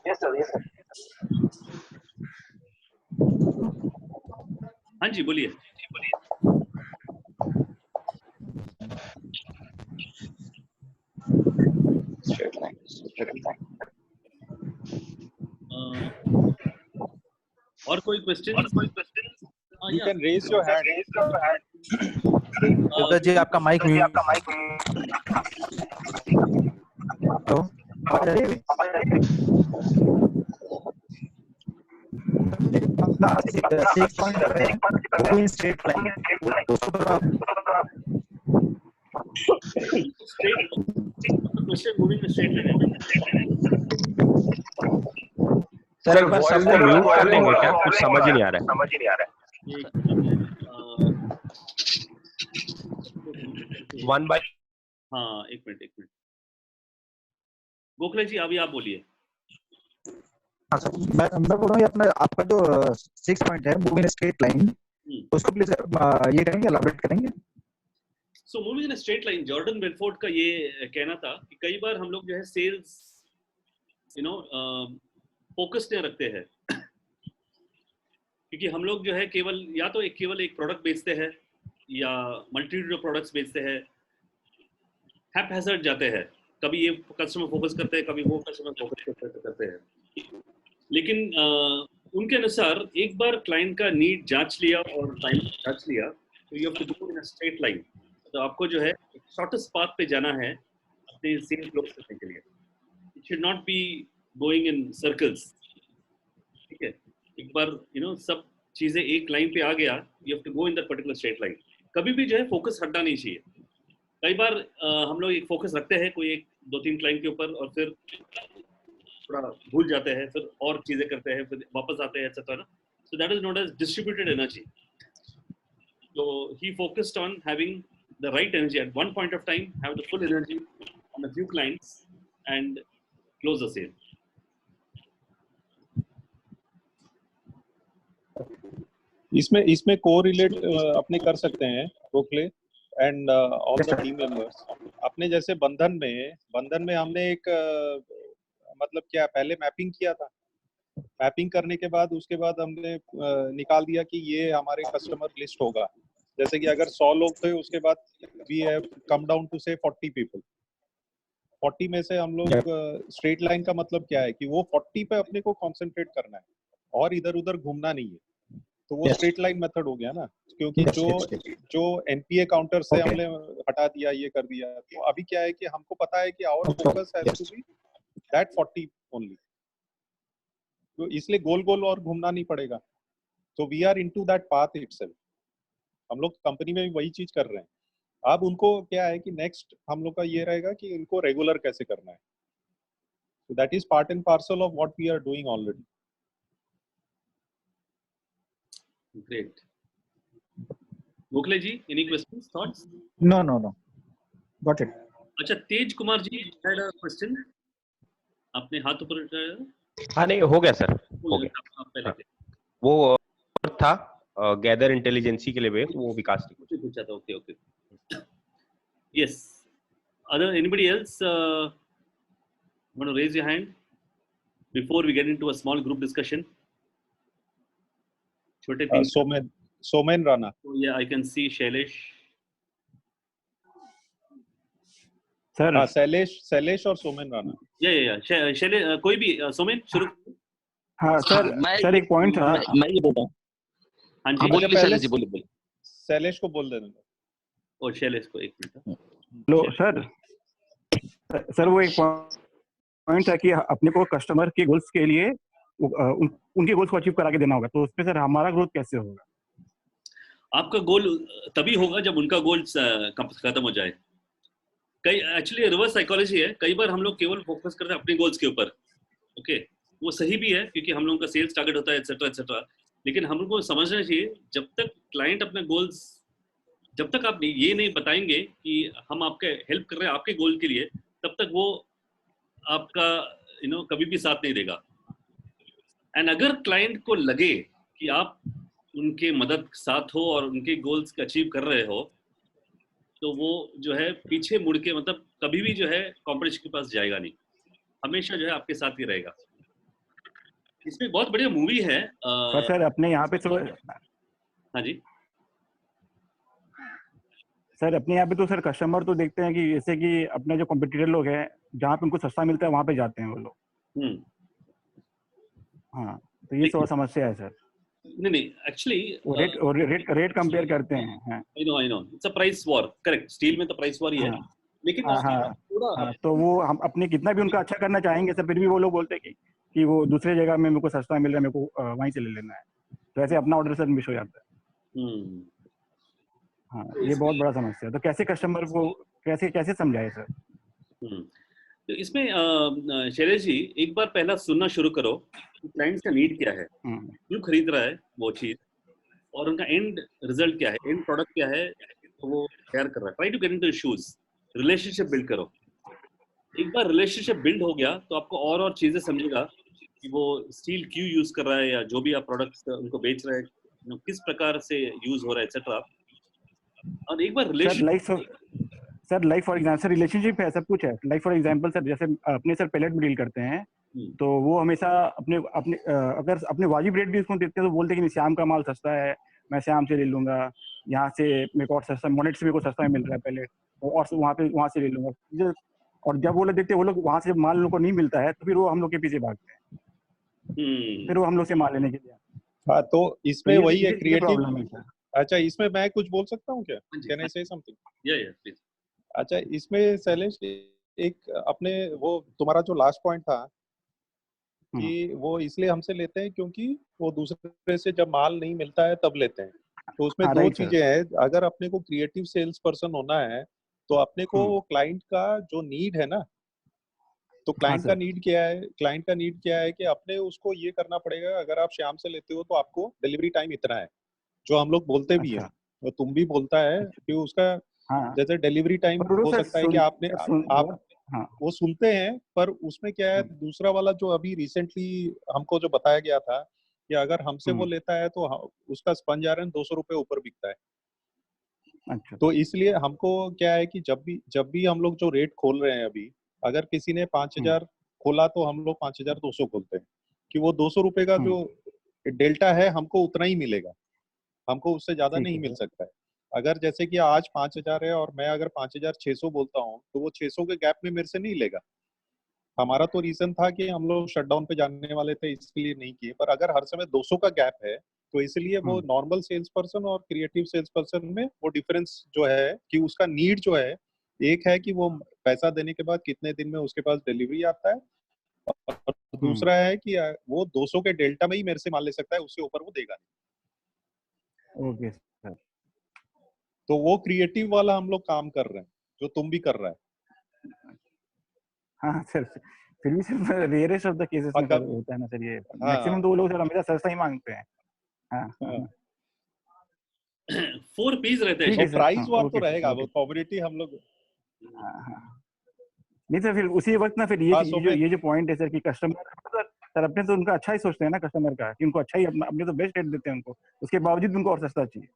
हाँ जी, बोलिए. और कोई question? You can raise your hand. Devdutt ji आपका माइक सर एक बार सबको म्यूट कर देंगे क्या? कुछ समझ ही नहीं आ रहा है. One by. हाँ, एक मिनट. गोखले जी अभी आप बोलिए. हाँ सर, मैं बोल रहा हूँ अपना आपका जो 6 पॉइंट है मूविंग स्ट्रेट लाइन, उसको प्लीज ये करेंगे, एलाबोरेट करेंगे. So moving in straight line, Jordan Bellfort का ये कहना था कि कई बार हम लोग जो है सेल्स फोकस नहीं रखते हैं, क्योंकि हम लोग जो है केवल एक प्रोडक्ट बेचते हैं या मल्टीट्यूड ऑफ प्रोडक्ट्स बेचते हैं, हैपहैज़र्ड जाते हैं. कभी ये कस्टमर फोकस करते हैं, कभी वो कस्टमर फोकस करते हैं. लेकिन उनके अनुसार एक बार क्लाइंट का नीड जांच लिया और टाइम जांच लिया, तो you have to go in a straight line. तो आपको जो है शॉर्टेस्ट पाथ पे जाना है अपने सेल क्लोज करने के लिए. It should not be going in circles. ठीक है, एक बार सब चीजें एक लाइन पे आ गया, you have to go in that particular straight line. कभी भी जो है फोकस हटना नहीं चाहिए. कई बार हम लोग एक फोकस रखते हैं कोई 1-2-3 क्लाइंट के ऊपर और फिर थोड़ा भूल जाते हैं, फिर और चीजें करते हैं, फिर वापस आते हैं, etc. So that is known as distributed energy. So he focused on having the right energy at one point of time, have the full energy on a few clients and close the sale. इसमें correlate अपने कर सकते हैं Gokhale and all the team members. अपने जैसे बंधन में हमने एक मतलब क्या पहले मैपिंग किया था. मैपिंग करने के बाद उसके बाद हमने निकाल दिया कि ये हमारे कस्टमर लिस्ट होगा. जैसे कि अगर 100 लोग थे, उसके बाद we have come down to say 40 people. 40 में से हम लोग स्ट्रेट लाइन का मतलब क्या है कि वो 40 पे अपने को कंसंट्रेट करना है और इधर उधर घूमना नहीं है. तो वो स्ट्रेट लाइन मेथड हो गया ना, क्योंकि जो एनपीए काउंटर से हमने हटा दिया, ये कर दिया. तो अभी क्या है कि हमको पता है कि our focus has to be that 40 only. तो इसलिए गोल और घूमना नहीं पड़ेगा. तो we are into that path itself. हम लोग कंपनी में भी वही चीज कर रहे हैं। अब उनको क्या है कि नेक्स्ट हम लोग का ये रहेगा कि इनको रेगुलर कैसे करना है। So that is part and parcel of what we are doing already. Great. Gokhale ji, any questions, thoughts? No, no, no. Got it. अच्छा, तेज Kumar ji had a question. आपने हाथ ऊपर उठाया? हाँ नहीं हो गया सर, हो गया। आप पहले थे। वो और था गैदर इंटेलिजेंसी के लिए वो विकास ने पूछा था। Okay okay. Yes. Other anybody else want to raise your hand before we get into a small group discussion? छोटे तीन। Somen Rana. Yeah, I can see Shailesh. Sir Shailesh और सोमेन राणा। या शैलेश, कोई भी सोमेन शुरू। हाँ सर, सर एक पॉइंट था। मैं ये बोल रहा हूँ। हाँ जी, बोलिए शैलेश जी, बोलिए। शैलेश को बोल देना और शैलेश को एक मिनट। लो सर वो एक पॉइंट है कि अपने को कस्टमर के गोल्स के लिए उनके गोल्स को अचीव करा के देना होगा, तो उसमें सर हमारा ग्रोथ कैसे होगा? आपका गोल तभी होगा जब उनका गोल खत्म हो जाए। कई एक्चुअली रिवर्स साइकोलॉजी है, कई बार हम लोग केवल फोकस करते हैं अपने गोल्स के ऊपर। ओके, वो सही भी है क्योंकि हम लोगों का सेल्स टारगेट होता है एटसेट्रा एटसेट्रा, लेकिन हम लोग को समझना चाहिए जब तक क्लाइंट अपने गोल्स, जब तक आप ये नहीं बताएंगे कि हम आपके हेल्प कर रहे हैं आपके गोल के लिए, तब तक वो आपका कभी भी साथ नहीं देगा। एंड अगर क्लाइंट को लगे कि आप उनके मदद साथ हो और उनके गोल्स को अचीव कर रहे हो, तो वो जो है पीछे मुड़ के मतलब कभी भी जो है कॉम्पिटिशन के पास जाएगा नहीं, हमेशा जो है आपके साथ ही रहेगा। इसमें बहुत बढ़िया मूवी है सर अपने यहाँ पे तो हाँ जी सर, अपने यहाँ पे तो सर कस्टमर तो देखते हैं कि जैसे कि अपने जो कॉम्पिटिटर लोग हैं, जहाँ पे उनको सस्ता मिलता है वहाँ पे जाते हैं वो लोग। हाँ, तो ये थोड़ा समस्या है सर। नहीं एक्चुअली रेट कंपेयर करते हैं। I know it's a price war, correct. Steel में तो प्राइस वॉर ही है, लेकिन हाँ, तो वो हम अपने कितना भी उनका अच्छा करना चाहेंगे सर, फिर भी वो लोग बोलते हैं कि वो दूसरे जगह में मेरे को सस्ता मिल रहा है, मेरे को वहीं से ले लेना है, तो ऐसे अपना ऑर्डर सर मिस हो जाता है। हाँ, ये बहुत बड़ा समस्या है। तो कैसे कस्टमर को कैसे समझाए सर? तो इसमें शैलेश जी एक बार पहला सुनना शुरू करो कि क्लाइंट्स का नीड क्या है, क्यों खरीद रहा है वो चीज, और उनका एंड रिजल्ट क्या है, एंड प्रोडक्ट क्या है तो वो शेयर कर रहा है। Try to get into shoes, relationship build करो। एक बार रिलेशनशिप बिल्ड हो गया तो आपको और चीजें समझेगा कि वो स्टील क्यों यूज कर रहा है, या जो भी आप प्रोडक्ट्स उनको बेच रहे हैं किस प्रकार से यूज हो रहा है एक्सेट्रा। और एक बार like for example sir relationship है, सब कुछ है। लाइक फॉर एग्जांपल सर, जैसे अपने सर पैलेट में डील करते हैं, तो वो हमेशा अपने अगर अपने वाजिब रेट भी उसको देते हैं तो बोलते हैं कि श्याम का माल सस्ता है, मैं श्याम से ले लूंगा, यहाँ से मेरे को और सस्ता, मोनेट से मेरे को सस्ता मिल रहा है पैलेट, और वहाँ से ले लूंगा। और जब वो लोग देखते हैं, वो लोग वहाँ से माल लोग को नहीं मिलता है, तो फिर वो हम लोग के पीछे भागते हैं, फिर वो हम लोग से माल लेने के लिए। हाँ, तो इसमें वही है क्रिएटिव। प्रॉब्लम है सर। अच्छा, इसमें मैं कुछ बोल सकता हूँ क्या? कैन आई से समथिंग? या प्लीज। अच्छा, इसमें शैलेश एक अपने वो तुम्हारा जो लास्ट पॉइंट था कि वो इसलिए हमसे लेते हैं क्योंकि वो दूसरे से जब माल नहीं मिलता है तब लेते हैं। तो उसमें दो चीजें हैं। अगर अपने को क्रिएटिव सेल्स पर्सन होना है तो अपने को वो क्लाइंट का जो नीड है ना, तो क्लाइंट का नीड क्या है? क्लाइंट का नीड क्या है कि अपने उसको ये करना पड़ेगा। अगर आप श्याम से लेते हो तो आपको डिलीवरी टाइम इतना है, जो हम लोग बोलते भी हैं और तुम भी बोलता है कि उसका जैसे डिलीवरी टाइम हो सकता है कि आपने आप वो सुनते हैं, पर उसमें क्या है दूसरा वाला जो अभी रिसेंटली हमको जो बताया गया था कि अगर हमसे वो लेता है तो उसका स्पंज आयरन 200 रुपए ऊपर बिकता है। अच्छा। तो इसलिए हमको क्या है कि जब भी हम लोग जो रेट खोल रहे हैं अभी, अगर किसी ने 5000 खोला तो हम लोग 5200 खोलते हैं कि वो 200 रुपए का जो डेल्टा है हमको उतना ही मिलेगा, हमको उससे ज्यादा नहीं मिल सकता है। अगर जैसे कि आज 5000 है और मैं अगर 5600 बोलता हूँ तो वो 600 के गैप में मेरे से नहीं लेगा। हमारा तो रीजन था कि हम लोग शटडाउन पे जाने वाले थे, इसलिए नहीं किए। पर अगर हर समय 200 का गैप है तो इसलिए वो नॉर्मल सेल्स पर्सन और क्रिएटिव सेल्स पर्सन में वो डिफरेंस जो है कि उसका नीड जो है, एक है कि वो पैसा देने के बाद कितने दिन में उसके पास डिलीवरी आता है, और दूसरा है कि वो 200 के डेल्टा में ही मेरे से माल ले सकता है, उससे ऊपर वो देगा नहीं। ओके सर, तो वो क्रिएटिव वाला हम लोग काम कर रहे हैं, जो तुम भी कर रहा है। हाँ सर, फिर भी sir rarest of the cases में सर होता है ना सर, ये मैक्सिमम तो वो लोग सर हमेशा सस्ता ही मांगते हैं। हाँ 4 P's रहते हैं। ठीक है सर, प्राइस वार तो ओके रहेगा, सर, वो कॉमोडिटी हम लोग। नहीं सर फिर उसी वक्त ना फिर ये जो पॉइंट है सर कि कस्टमर सर अपने तो उनका अच्छा ही सोचते हैं ना कस्टमर का, कि उनको अच्छा ही अपने तो बेस्ट रेट देते हैं उनको, उसके बावजूद उनको और सस्ता चाहिए।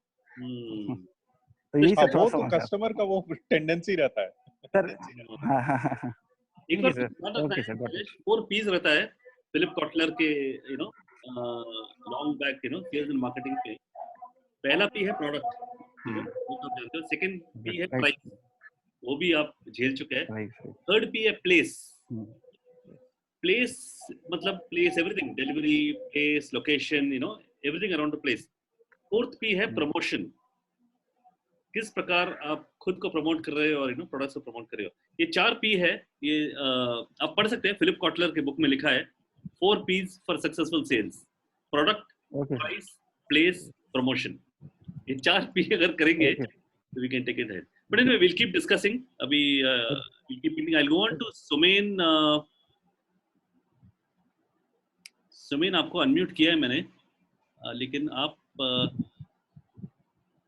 तो यही सर वो तो कस्टमर का वो टेंडेंसी रहता है सर। हाँ एक बार ओके सर, 4 P's रहता है फिलिप कॉटलर के, you know long back, you know sales and marketing पे। पहला P है प्रोडक्ट, वो आप जानते हो। सेकंड P है प्राइस, वो भी आप झेल चुके हैं। थर्ड P है प्लेस। प्लेस मतलब place everything, delivery, place, location, you know everything around the place. Fourth P है प्रमोशन, किस प्रकार आप खुद को प्रमोट कर रहे हो और यू नो प्रोडक्ट्स को प्रमोट कर रहे हो। ये 4 P है, ये आप पढ़ सकते हैं, फिलिप कॉटलर के बुक में लिखा है 4 P's for successful sales: product, price, place, promotion. ये 4 P अगर करेंगे तो we can take it ahead. But anyway will keep discussing. अभी will keep meeting. I will go on to Sumen. Sumen आपको अनम्यूट किया है मैंने, लेकिन आप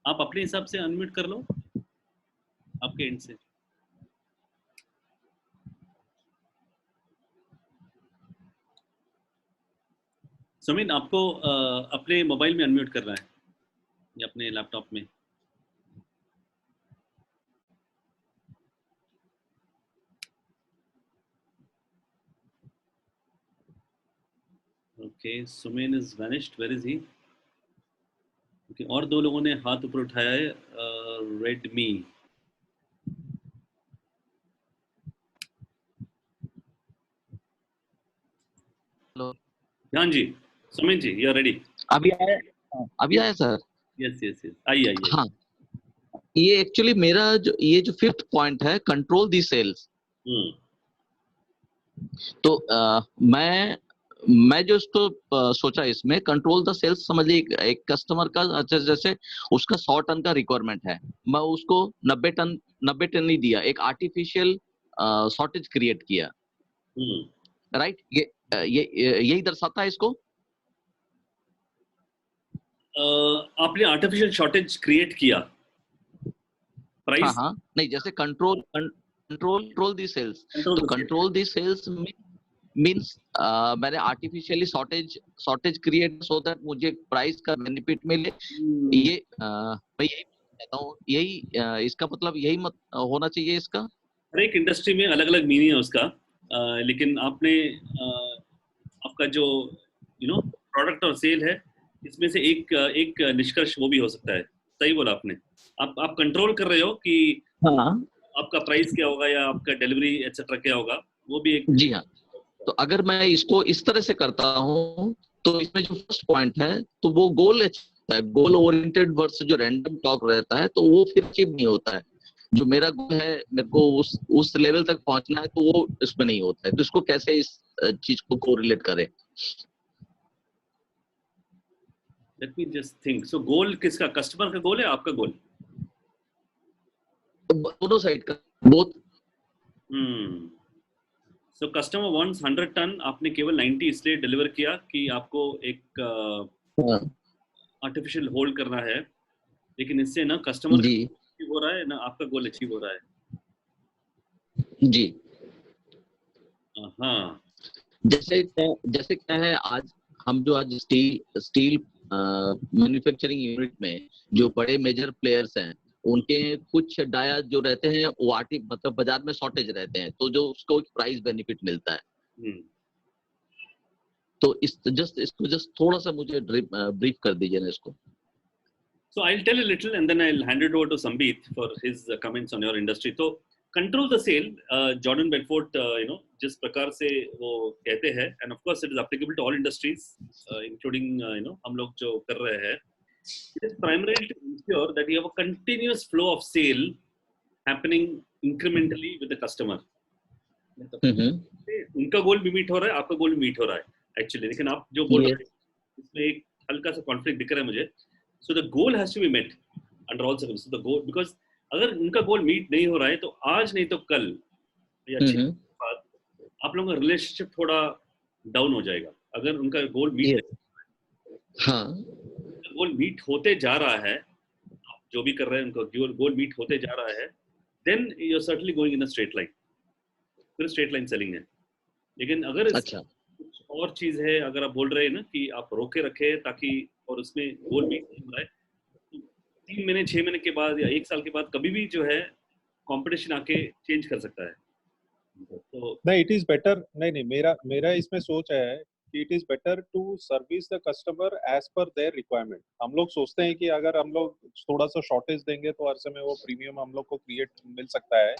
अपने हिसाब से अनम्यूट कर लो आपके एंड से। सुमिन आपको अपने मोबाइल में अनम्यूट करना है या अपने लैपटॉप में। Okay, Sumin is vanished. Where is he? Okay, और 2 लोगों ने हाथ ऊपर उठाया है। रेडमी। हेलो ध्यान जी, सुमिन जी, यू आर रेडी? अभी आया सर? यस यस यस, आइए। हाँ, ये एक्चुअली मेरा ये जो 5th पॉइंट है, कंट्रोल दी सेल्स। तो मैं जो इसको सोचा, इसमें कंट्रोल द सेल्स समझ लीजिए एक कस्टमर का जैसे उसका 100 टन का रिक्वायरमेंट है, मैं उसको 90 टन ही दिया, एक आर्टिफिशियल शॉर्टेज क्रिएट किया। राइट, ये यही दर्शाता है इसको। आपने आर्टिफिशियल शॉर्टेज क्रिएट किया, प्राइस? हाँ, नहीं, जैसे कंट्रोल दी सेल्स, तो कंट्रोल दी सेल्स मींस मैंने artificially shortage create so that मुझे प्राइस का बेनिफिट मिले। ये मैं यही कहता हूँ, यही इसका मतलब यही मत होना चाहिए इसका। हर एक इंडस्ट्री में अलग अलग मीनिंग है उसका, लेकिन आपने आपका जो यू नो प्रोडक्ट और सेल है, इसमें से एक निष्कर्ष वो भी हो सकता है। सही बोला आपने। आप कंट्रोल कर रहे हो कि आपका प्राइस क्या होगा या आपका डिलीवरी एटसेट्रा क्या होगा, वो भी एक। जी हाँ, तो अगर मैं इसको इस तरह से करता हूँ तो इसमें जो फर्स्ट पॉइंट है तो वो गोल है, गोल ओरिएंटेड वर्सेस जो रैंडम टॉक रहता है तो वो फिर अचीव नहीं होता है। जो मेरा गोल है, मेरे को उस लेवल तक पहुंचना है, तो वो इसमें नहीं होता है। तो इसको कैसे इस चीज को कोरिलेट करें? Let me just think. So goal किसका? कस्टमर का गोल है, आपका गोल? दोनों साइड का, both. So customer wants 100 ton, आपने केवल 90 इसलिए डिलीवर किया कि आपको एक आर्टिफिशियल होल्ड करना है, लेकिन इससे ना कस्टमर अचीव हो रहा है ना आपका गोल अचीव हो रहा है। जी हाँ, जैसे क्या है, आज हम जो आज स्टील मैन्युफैक्चरिंग यूनिट में जो बड़े मेजर प्लेयर्स हैं, उनके कुछ डाया जो रहते हैं वो मतलब बाजार में शॉर्टेज रहते हैं, तो जो उसको एक प्राइस बेनिफिट मिलता है। तो इसको जस्ट थोड़ा सा मुझे ब्रीफ कर दीजिए ना इसको। So I'll tell a little and then I'll hand it over to Sambit for his comments on your industry. तो control the sale, Jordan Belfort, जिस प्रकार से वो कहते हैं, and of course it is applicable to all industries, including हम लोग जो कर रहे हैं, it is primarily to ensure that you have a continuous flow of sale happening incrementally with the customer. उनका गोल भी मीट हो रहा है, आपका गोल भी मीट हो रहा है एक्चुअली, लेकिन आप जो बोल रहे हैं इसमें एक हल्का सा कॉन्फ्लिक्ट दिख रहा है मुझे। So the goal has to be met. Under all circumstances the goal, because अगर उनका गोल मीट नहीं हो रहा है तो आज नहीं तो कल या 6 महीने के बाद आप लोगों का रिलेशनशिप थोड़ा डाउन हो जाएगा। अगर उनका गोल मीट गोल मीट होते जा रहा है, जो भी कर रहे हैं उनका गोल मीट होते जा रहा है, then you are certainly going in a straight line, फिर स्ट्रेट लाइन सेलिंग है। लेकिन अगर कुछ और चीज है, अगर आप बोल रहे हैं ना कि आप रोके रखे ताकि और उसमें गोल मीट नहीं हो रहा है, 3 महीने 6 महीने के बाद या 1 साल के बाद कभी भी जो है कंपटीशन आके चेंज कर सकता है। तो नहीं, इट इज बेटर, नहीं मेरा इसमें सोच है कि it is better to service the customer as per their requirement. हम लोग सोचते हैं कि अगर हम लोग थोड़ा सा शॉर्टेज देंगे तो हर समय वो प्रीमियम हम लोग को क्रिएट मिल सकता है,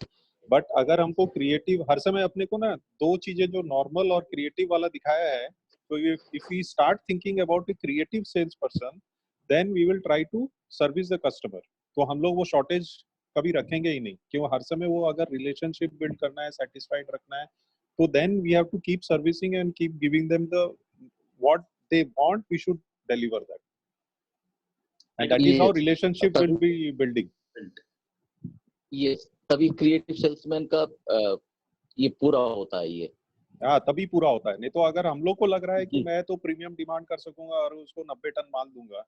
बट अगर हमको क्रिएटिव हर समय अपने को ना 2 चीजें जो नॉर्मल और क्रिएटिव वाला दिखाया है, तो if we start thinking about a creative sales person, then we will try to service the customer. तो हम लोग वो शॉर्टेज कभी रखेंगे ही नहीं, क्यों हर समय वो अगर रिलेशनशिप बिल्ड करना है, सेटिस्फाइड रखना है, तो then we have to keep servicing and keep giving them the what they want. We should deliver that, and that is how relationship will be building. Yes, तभी क्रिएटिव सेल्समैन का ये पूरा होता है। ये हाँ, तभी पूरा होता है। नहीं तो अगर हम लोग को लग रहा है कि मैं तो प्रीमियम डिमांड कर सकूंगा और उसको 90 टन माल दूंगा,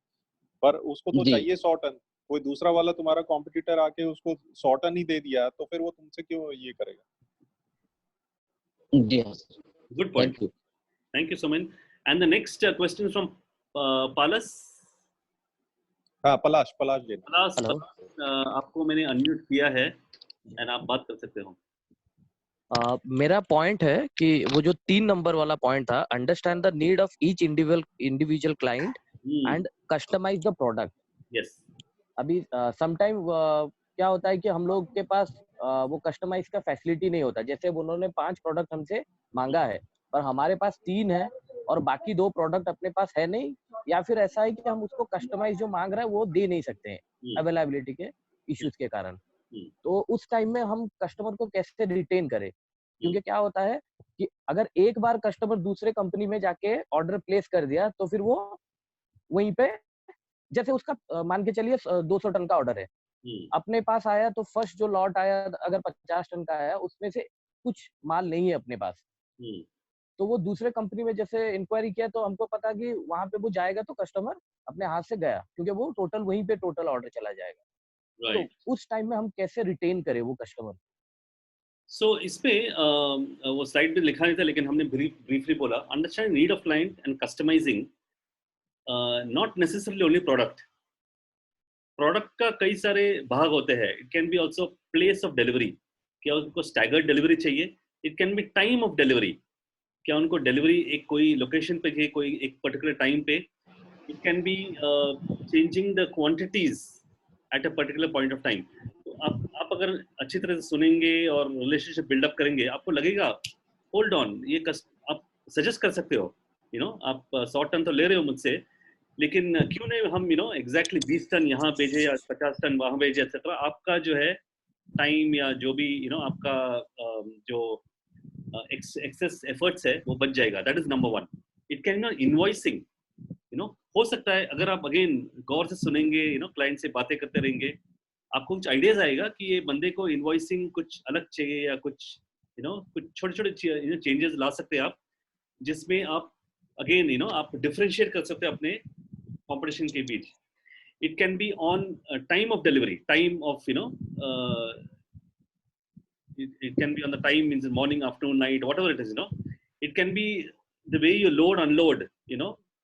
पर उसको तो चाहिए 100 टन, कोई दूसरा वाला तुम्हारा कॉम्पिटिटर आके उसको 100 टन ही दे दिया, तो फिर वो तुमसे क्यों ये करेगा? Yes. Good point. Thank you, Suman. And the next question from Palas. हाँ, पलाश जी। पलाश, आपको मैंने अनम्यूट किया है and आप बात कर सकते हो। मेरा पॉइंट है कि वो जो 3 नंबर वाला पॉइंट था, understand the need of each individual client and customize the product. Yes, अभी समटाइम क्या होता है कि हम लोग के पास वो कस्टमाइज का फैसिलिटी नहीं होता। जैसे उन्होंने 5 प्रोडक्ट हमसे मांगा है, पर हमारे पास 3 है और बाकी 2 प्रोडक्ट अपने पास है नहीं, या फिर ऐसा है कि हम उसको कस्टमाइज जो मांग रहा है वो दे नहीं सकते हैं अवेलेबिलिटी के इश्यूज के कारण। तो उस टाइम में हम कस्टमर को कैसे रिटेन करें? क्योंकि क्या होता है कि अगर एक बार कस्टमर दूसरे कंपनी में जाके ऑर्डर प्लेस कर दिया, तो फिर वो वहीं पे, जैसे उसका मान के चलिए 200 टन का ऑर्डर है, अपने पास आया तो फर्स्ट जो लॉट आया अगर 50 टन का आया, उसमें से कुछ माल नहीं है अपने पास, तो वो दूसरे कंपनी में जैसे इंक्वायरी किया तो हमको पता कि वहां पे वो जाएगा तो कस्टमर अपने हाथ से गया, क्योंकि वो टोटल वहीं पे टोटल ऑर्डर चला जाएगा। तो उस टाइम में हम कैसे रिटेन करें वो कस्टमर? सो इसमें वो स्लाइड में लिखा नहीं था, लेकिन हमने ब्रीफली बोला, understand need of client and customising, not necessarily only product का कई सारे भाग होते हैं। It can B also place of delivery, क्या उनको स्टैगर्ड डिलीवरी चाहिए। It can B time of delivery, क्या उनको डिलीवरी एक कोई लोकेशन पे चाहिए, कोई एक पर्टिकुलर टाइम पे। It can be changing the quantities at a particular point of time. तो आप अगर अच्छी तरह से सुनेंगे और रिलेशनशिप बिल्डअप करेंगे, आपको लगेगा होल्ड ऑन, ये आप सजेस्ट कर सकते हो, आप 100 टन तो ले रहे हो मुझसे, लेकिन क्यों नहीं हम एग्जैक्टली 20 टन यहाँ भेजे या 50 टन वहाँ भेजे एक्सेट्रा। आपका जो है टाइम या जो भी आपका जो एक्सेस एफर्ट्स है वो बच जाएगा। That is number 1। It can not invoicing, हो सकता है अगर आप अगेन गौर से सुनेंगे, क्लाइंट से बातें करते रहेंगे, आपको कुछ आइडियाज आएगा कि ये बंदे को इनवॉइसिंग कुछ अलग चाहिए या कुछ कुछ छोटे छोटे चेंजेस ला सकते हैं आप, जिसमें आप अगेन आप डिफरेंशिएट कर सकते हैं अपने कंपटीशन के बीच। It can be on time of delivery, time of it can be on the time, means morning, afternoon, night, whatever it is, it can be the way you load unload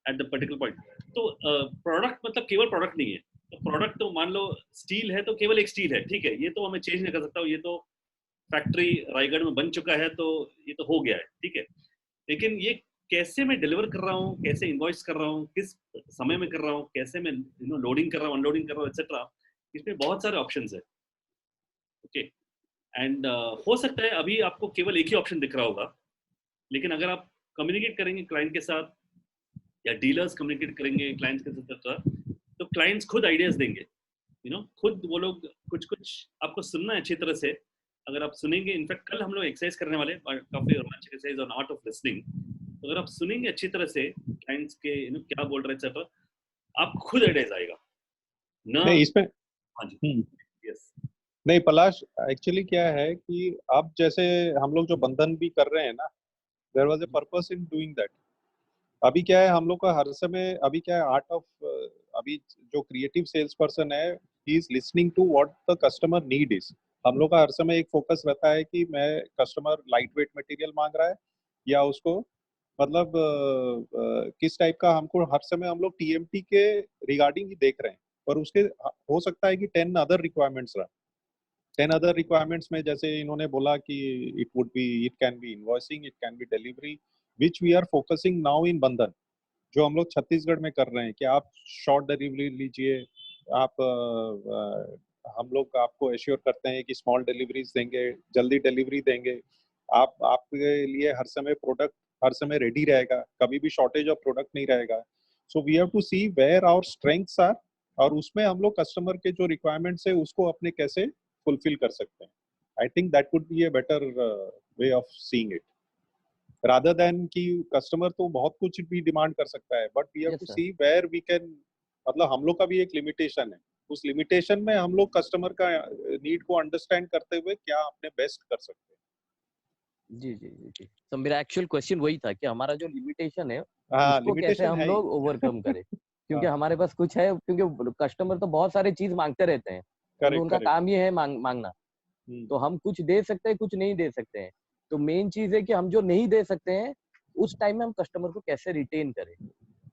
at the particular point. तो product मतलब केवल product नहीं है। तो product तो मान लो steel है तो केवल एक स्टील है, ठीक है, ये तो हमें चेंज नहीं कर सकता, ये तो फैक्ट्री रायगढ़ में बन चुका है, तो ये तो हो गया है, ठीक है। लेकिन ये कैसे मैं डिलीवर कर रहा हूँ, कैसे इनवॉइस कर रहा हूँ, किस समय में कर रहा हूँ, कैसे मैं लोडिंग कर रहा हूँ, अनलोडिंग कर रहा हूँ, एक्सेट्रा, इसमें बहुत सारे ऑप्शंस है। ओके, एंड हो सकता है अभी आपको केवल एक ही ऑप्शन दिख रहा होगा, लेकिन अगर आप कम्युनिकेट करेंगे क्लाइंट के साथ या डीलर्स कम्युनिकेट करेंगे क्लाइंट्स के साथ, तो क्लाइंट्स खुद आइडियाज देंगे, खुद वो लोग कुछ आपको सुनना है अच्छी तरह से। अगर आप सुनेंगे, इनफैक्ट कल हम लोग एक्सरसाइज करने वाले काफी रोमांचक exercise on art of listening, तो अगर आप सुनेंगे अच्छी तरह से क्लाइंट्स के क्या बोल रहे हैं एक्सेट्रा, आप खुद आइडियाज आएगा ना। इसमें हाँ जी, यस। नहीं पलाश, एक्चुअली क्या है कि अब जैसे हम लोग जो बंधन भी कर रहे हैं ना, there was a purpose in doing that. अभी क्या है हम लोग का हर समय, अभी क्या है आर्ट ऑफ, अभी जो क्रिएटिव सेल्स पर्सन है, he is listening to what the customer need is. हम लोग का हर समय एक फोकस रहता है कि मैं कस्टमर लाइट वेट मटेरियल मांग रहा है या उसको मतलब किस टाइप का, हमको हर समय हम लोग टीएमटी के रिगार्डिंग ही देख रहे हैं, पर उसके हो सकता है कि 10 अदर रिक्वायरमेंट्स रहा। 10 अदर रिक्वायरमेंट्स में जैसे इन्होंने बोला कि it can be invoicing, it can be delivery, which we are focusing now in Bandhan, जो हम लोग छत्तीसगढ़ में कर रहे हैं कि आप शॉर्ट डिलीवरी लीजिए, आप हम लोग आपको एश्योर करते हैं कि स्मॉल डिलीवरीज देंगे, जल्दी डिलीवरी देंगे, आप आपके लिए हर समय प्रोडक्ट हर समय रेडी रहेगा, कभी भी शॉर्टेज ऑफ प्रोडक्ट नहीं रहेगा। So we have to see where our strengths are, और उसमें हम लोग कस्टमर के जो रिक्वायरमेंट्स है उसको अपने कैसे फुलफिल कर सकते हैं। I think that would be a better way of seeing it, rather than कि कस्टमर तो बहुत कुछ भी डिमांड कर सकता है, but we have Yes, to sir. See where we can, मतलब हम लोग का भी एक लिमिटेशन है, उस लिमिटेशन में हम लोग कस्टमर का नीड को अंडरस्टैंड करते हुए क्या अपने बेस्ट कर सकते हैं। जी जी जी जी। तो मेरा एक्चुअल क्वेश्चन वही था कि हमारा जो लिमिटेशन है हाँ उसको कैसे लिमिटेशन हम है ही। लोग ओवरकम करें, क्योंकि हाँ हमारे पास कुछ है, क्योंकि कस्टमर तो बहुत सारी चीज मांगते रहते हैं, क्योंकि करेक्ट उनका करेक्ट। काम ही है मांगना। तो हम कुछ दे सकते हैं, कुछ नहीं दे सकते हैं। तो मेन चीज है कि हम जो नहीं दे सकते हैं उस टाइम में हम कस्टमर को कैसे रिटेन करें।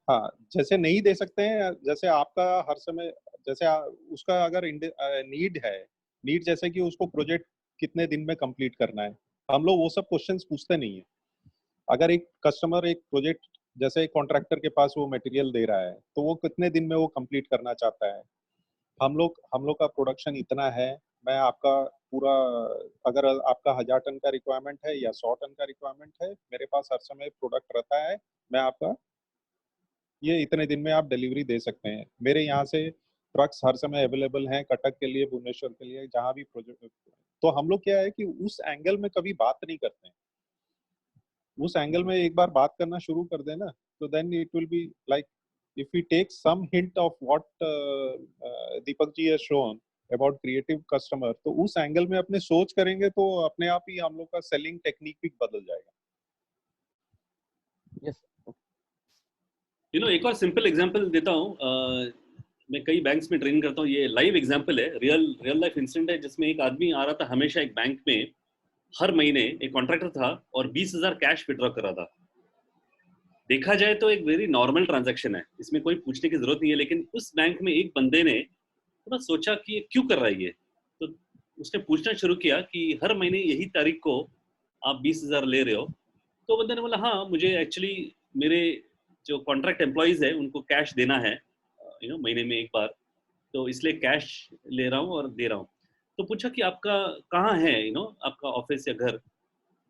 हाँ जैसे नहीं दे सकते हैं, जैसे आपका हर समय जैसे उसका अगर नीड है, नीड जैसे कि उसको प्रोजेक्ट कितने दिन में कंप्लीट करना है, हम लोग वो सब क्वेश्चंस पूछते नहीं है। अगर एक कस्टमर एक प्रोजेक्ट जैसे एक कॉन्ट्रैक्टर के पास वो मटेरियल दे रहा है तो वो कितने दिन में वो कंप्लीट करना चाहता है, हम लोग का प्रोडक्शन इतना है, मैं आपका पूरा, अगर आपका 1000 टन का रिक्वायरमेंट है या 100 टन का रिक्वायरमेंट है, मेरे पास हर समय प्रोडक्ट रहता है, मैं आपका ये इतने दिन में आप डिलीवरी दे सकते हैं। मेरे यहाँ से ट्रक्स हर समय अवेलेबल हैं कटक के लिए, भुवनेश्वर के लिए, जहाँ भी प्रोजेक्ट। तो हम लोग क्या है कि उस एंगल में कभी बात नहीं करते हैं। उस एंगल में एक बार बात करना शुरू कर देना तो then it will be like, if we take some hint of what Deepak ji has shown about creative customer, तो उस एंगल में अपने सोच करेंगे तो अपने आप ही हम लोग का सेलिंग टेक्निक भी बदल जाएगा। यस एक और सिंपल एग्जांपल देता हूँ। मैं कई बैंक्स में ट्रेनिंग करता हूँ, ये लाइव एग्जांपल है, रियल लाइफ इंसिडेंट है, जिसमें एक आदमी आ रहा था हमेशा एक बैंक में, हर महीने एक कॉन्ट्रैक्टर था और 20,000 कैश विड्रॉ कर रहा था। देखा जाए तो एक वेरी नॉर्मल ट्रांजैक्शन है, इसमें कोई पूछने की जरूरत नहीं है, लेकिन उस बैंक में एक बंदे ने थोड़ा सोचा कि ये क्यों कर रहा है ये, तो उसने पूछना शुरू किया कि हर महीने यही तारीख को आप 20,000 ले रहे हो। तो बंदे ने बोला हाँ, मुझे एक्चुअली मेरे जो कॉन्ट्रैक्ट एम्प्लॉइज है उनको कैश देना है महीने में एक बार, तो इसलिए कैश ले रहा हूँ और दे रहा हूँ। तो पूछा कि आपका कहाँ है आपका ऑफिस या घर,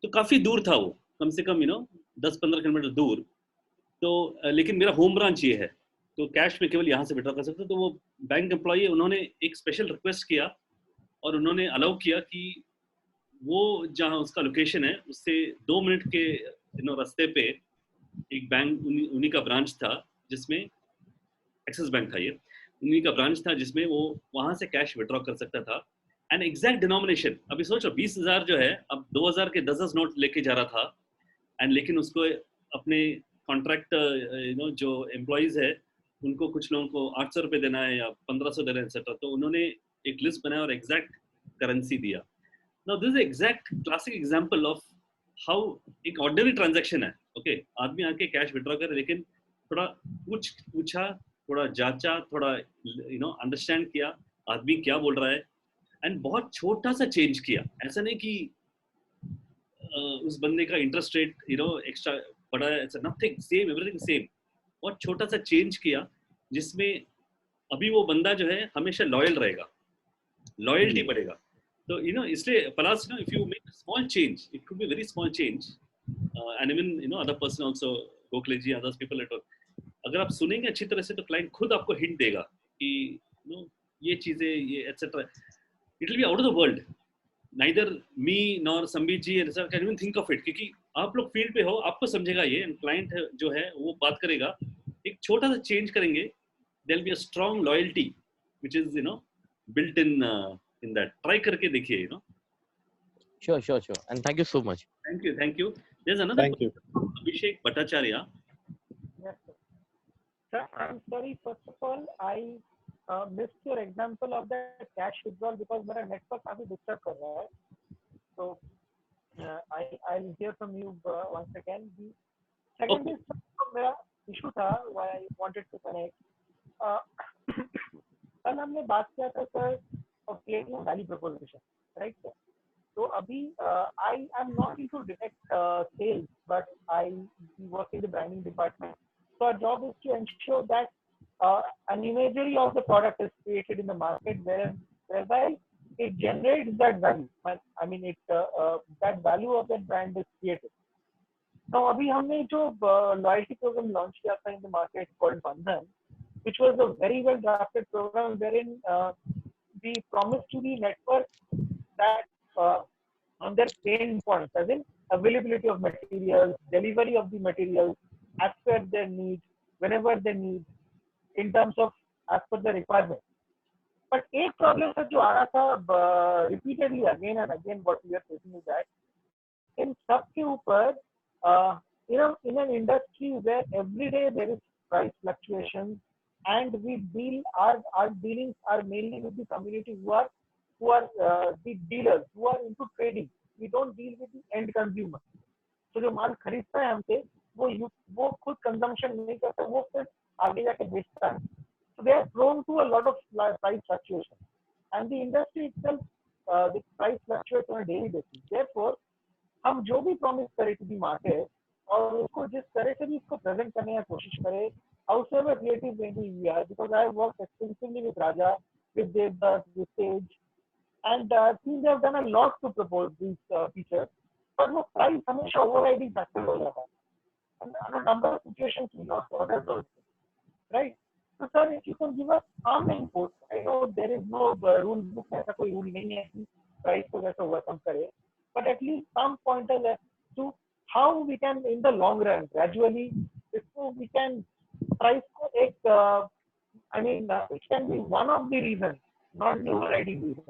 तो काफी दूर था वो, कम से कम 10-15 किलोमीटर दूर। तो लेकिन मेरा होम ब्रांच ये है, तो कैश में केवल यहाँ से विड्रॉ कर सकते हो। तो वो बैंक एम्प्लॉई है, उन्होंने एक स्पेशल रिक्वेस्ट किया और उन्होंने अलाउ किया कि वो जहाँ उसका लोकेशन है उससे 2 मिनट के रास्ते पे एक बैंक उन्हीं का ब्रांच था, जिसमें एक्सिस बैंक था, ये उन्हीं का ब्रांच था जिसमें वो वहां से कैश विड्रॉ कर सकता था। एंड एग्जैक्ट डिनोमिनेशन, अभी सोचो 20,000 जो है अब 2,000 के 10 नोट लेके जा रहा था, एंड लेकिन उसको अपने कॉन्ट्रैक्ट जो एम्प्लॉइज है उनको, कुछ लोगों को 800 रुपये देना है या 1500 देना है एक्सेट्रा, तो उन्होंने एक लिस्ट बनाया और एग्जैक्ट करेंसी दिया। Now this is exact classic example of how एक ऑर्डिनरी ट्रांजैक्शन है, ओके, आदमी आके कैश विड्रॉ करे, लेकिन थोड़ा पूछा, थोड़ा जांचा, थोड़ा अंडरस्टैंड किया आदमी क्या बोल रहा है, एंड बहुत छोटा सा चेंज किया। ऐसा नहीं कि उस बंदे का इंटरेस्ट रेट एक्स्ट्रा बढ़ा है, it's nothing, same, everything same. बहुत छोटा सा चेंज किया जिसमें अभी वो बंदा जो है हमेशा लॉयल रहेगा, लॉयल्टी बढ़ेगा। तो इसलिए पलास, if you make small change, it could be very small change, and even other person also, Gokhale ji, others people at all, अगर आप सुनेंगे अच्छी तरह से तो क्लाइंट खुद आपको हिंट देगा कि ये चीजें, ये etcetera, it will be out of the world, neither me nor Sambit ji can even think of it, क्योंकि आप लोग फील्ड पे हो, आपको समझेगा ये, एंड क्लाइंट जो है वो बात करेगा। एक छोटा सा चेंज करेंगे, there will be a strong loyalty which is built in that. Try करके देखिए, you know. Sure. And thank you so much. Thank you. There's another Thank you. from Abhishek Bhattacharya. Yes, sir. Sir, I'm sorry. First of all, I missed your example of the cash withdrawal because मेरा network काफी disturb कर रहा है. So I'll hear from you once again. The second is मेरा issue था why I wanted to connect. कल हमने बात किया था sir of creating a value proposition, right sir? So abhi I am not into direct sales, but I work in the branding department. So our job is to ensure that an imagery of the product is created in the market, whereby it generates that value. I mean, that value of that brand is created. Now, abhi humne jo loyalty program launch kiya tha in the market called Bandhan, which was a very well drafted program wherein we promised to the network that on their pain points, as in availability of materials, delivery of the materials as per their need, whenever they need, in terms of as per the requirement. But एक problem था जो आ रहा था repeatedly again and again what we are facing is that in सब के ऊपर in an industry where every day there is price fluctuations and we deal our dealings are mainly with the community who are the dealers who are into trading. We don't deal with the end consumer. So जो माल खरीदता है हमसे वो खुद consumption नहीं करता, वो फिर आगे जाके बेचता है. So they are prone to a lot of price fluctuation, and the industry itself the price fluctuates on a daily basis. Therefore हम जो भी promise करें to the market और उसको जिस तरह से भी इसको present करने की कोशिश करें, however creative maybe we are, because I have worked extensively with Raja, with Devdas, with Sage, and teams have done a lot to propose these features, but वो price हमेशा overriding factor हो जाता है. And a number of situations we lost orders also, right? So sir, if you can give us some input, I know there is no rule book, ऐसा कोई rule नहीं है कि price को कैसे overcome करे, but at least some pointers as to how we can in the long run gradually, इसको we can price को एक I mean it can be one of the reasons, not the overriding reason.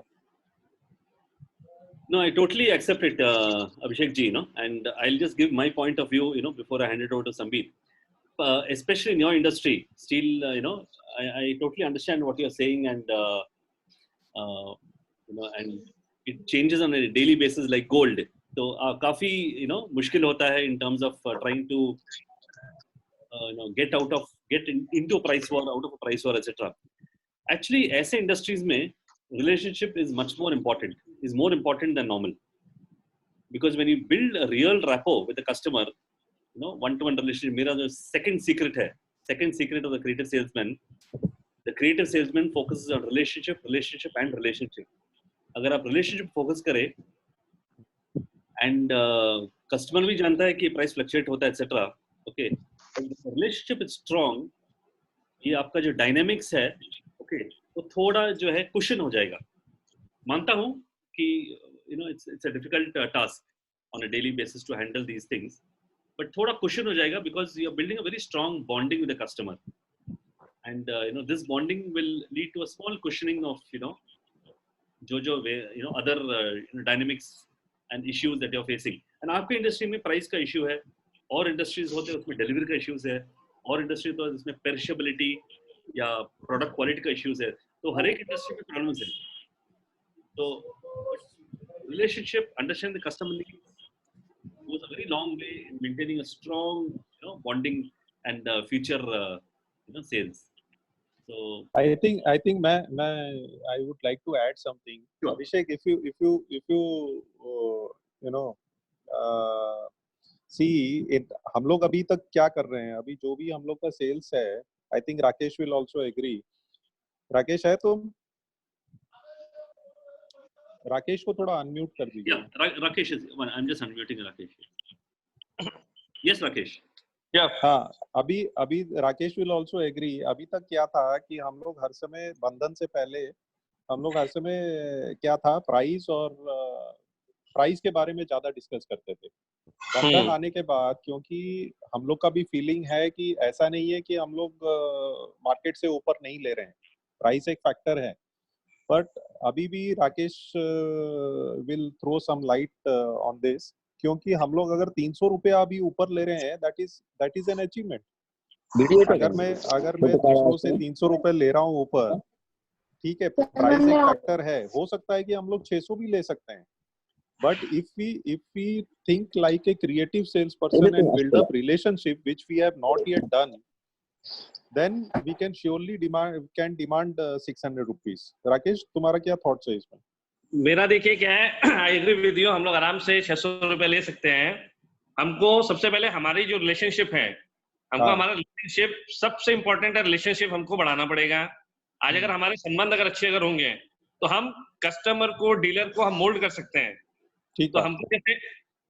No, I totally accept it, Abhishek ji, you know, and I'll just give my point of view, you know, before I hand it over to Sambeer. Especially in your industry, still, you know, I totally understand what you're saying, and you know, and it changes on a daily basis like gold. So, काफी, you know, मुश्किल होता है in terms of trying to, you know, get into a price war, out of a price war, etc. Actually, ऐसे industries में relationship is much more important, is more important than normal. Because when you build a real rapport with the customer, you know, one-to-one relationship, मेरा जो second secret of the creative salesman, the creative salesman focuses on relationship and relationship. अगर आप relationship focus करें, and customer भी जानता है कि price fluctuate होता है, etc. Okay, and the relationship is strong, ये आपका जो dynamics है, okay, वो थोड़ा जो है cushion हो जाएगा. मानता हूँ कि you know it's a difficult task on a daily basis to handle these things, but थोड़ा cushion हो जाएगा because you are building a very strong bonding with the customer, and you know this bonding will lead to a small cushioning of you know you know other you know, dynamics and issues that you are facing. And आपके industry में price का issue है, और industries होते हैं उसमें delivery का issues है, और industry तो इसमें perishability या product quality का issues है, तो हर एक industry में problems है. So relationship, understand the customer needs, goes a very long way in maintaining a strong, you know, bonding and future, you know, sales. So I think I would like to add something. Sure. Abhishek, if you you know see it, हम लोग अभी तक क्या कर रहे हैं, अभी जो भी हम लोग का sales है, I think Rakesh will also agree. Rakesh है तो राकेश को थोड़ा अनम्यूट कर दीजिए. Yeah, Rakesh is. I'm just unmuting Rakesh. Yes, Rakesh. Yeah. हाँ, अभी राकेश will also agree. अभी तक क्या था कि हम लोग हर समय बंधन से पहले हम लोग हर समय क्या था प्राइस और प्राइस के बारे में ज्यादा डिस्कस करते थे. बंधन आने के बाद क्योंकि हम लोग का भी फीलिंग है कि ऐसा नहीं है कि हम लोग मार्केट से ऊपर नहीं ले रहे हैं, प्राइस एक फैक्टर है, बट अभी भी Rakesh will throw some light on this, क्योंकि हम लोग अगर 300 रुपया अभी ऊपर ले रहे हैं, दैट इज एन अचीवमेंट। अगर मैं दूसरों से 300 रुपए ले रहा हूँ ऊपर, ठीक है, प्राइस एक फैक्टर है, हो सकता है कि हम लोग 600 भी ले सकते हैं, but if we think like a creative salesperson and build up relationship which we have not yet done, then we can surely demand 600 rupees. Rakesh, तुम्हारा क्या थॉट्स है इसमें? मेरा देखिए क्या है, आई एग्री विद यू, हम लोग आराम से 600 रुपए ले सकते हैं। हमको सबसे पहले हमारी जो रिलेशनशिप है, हमको हमारा रिलेशनशिप सबसे इम्पोर्टेंट है, रिलेशनशिप हमको बढ़ाना पड़ेगा। आज अगर हमारे संबंध अगर अच्छे अगर होंगे तो हम कस्टमर को, डीलर को हम मोल्ड कर सकते हैं। तो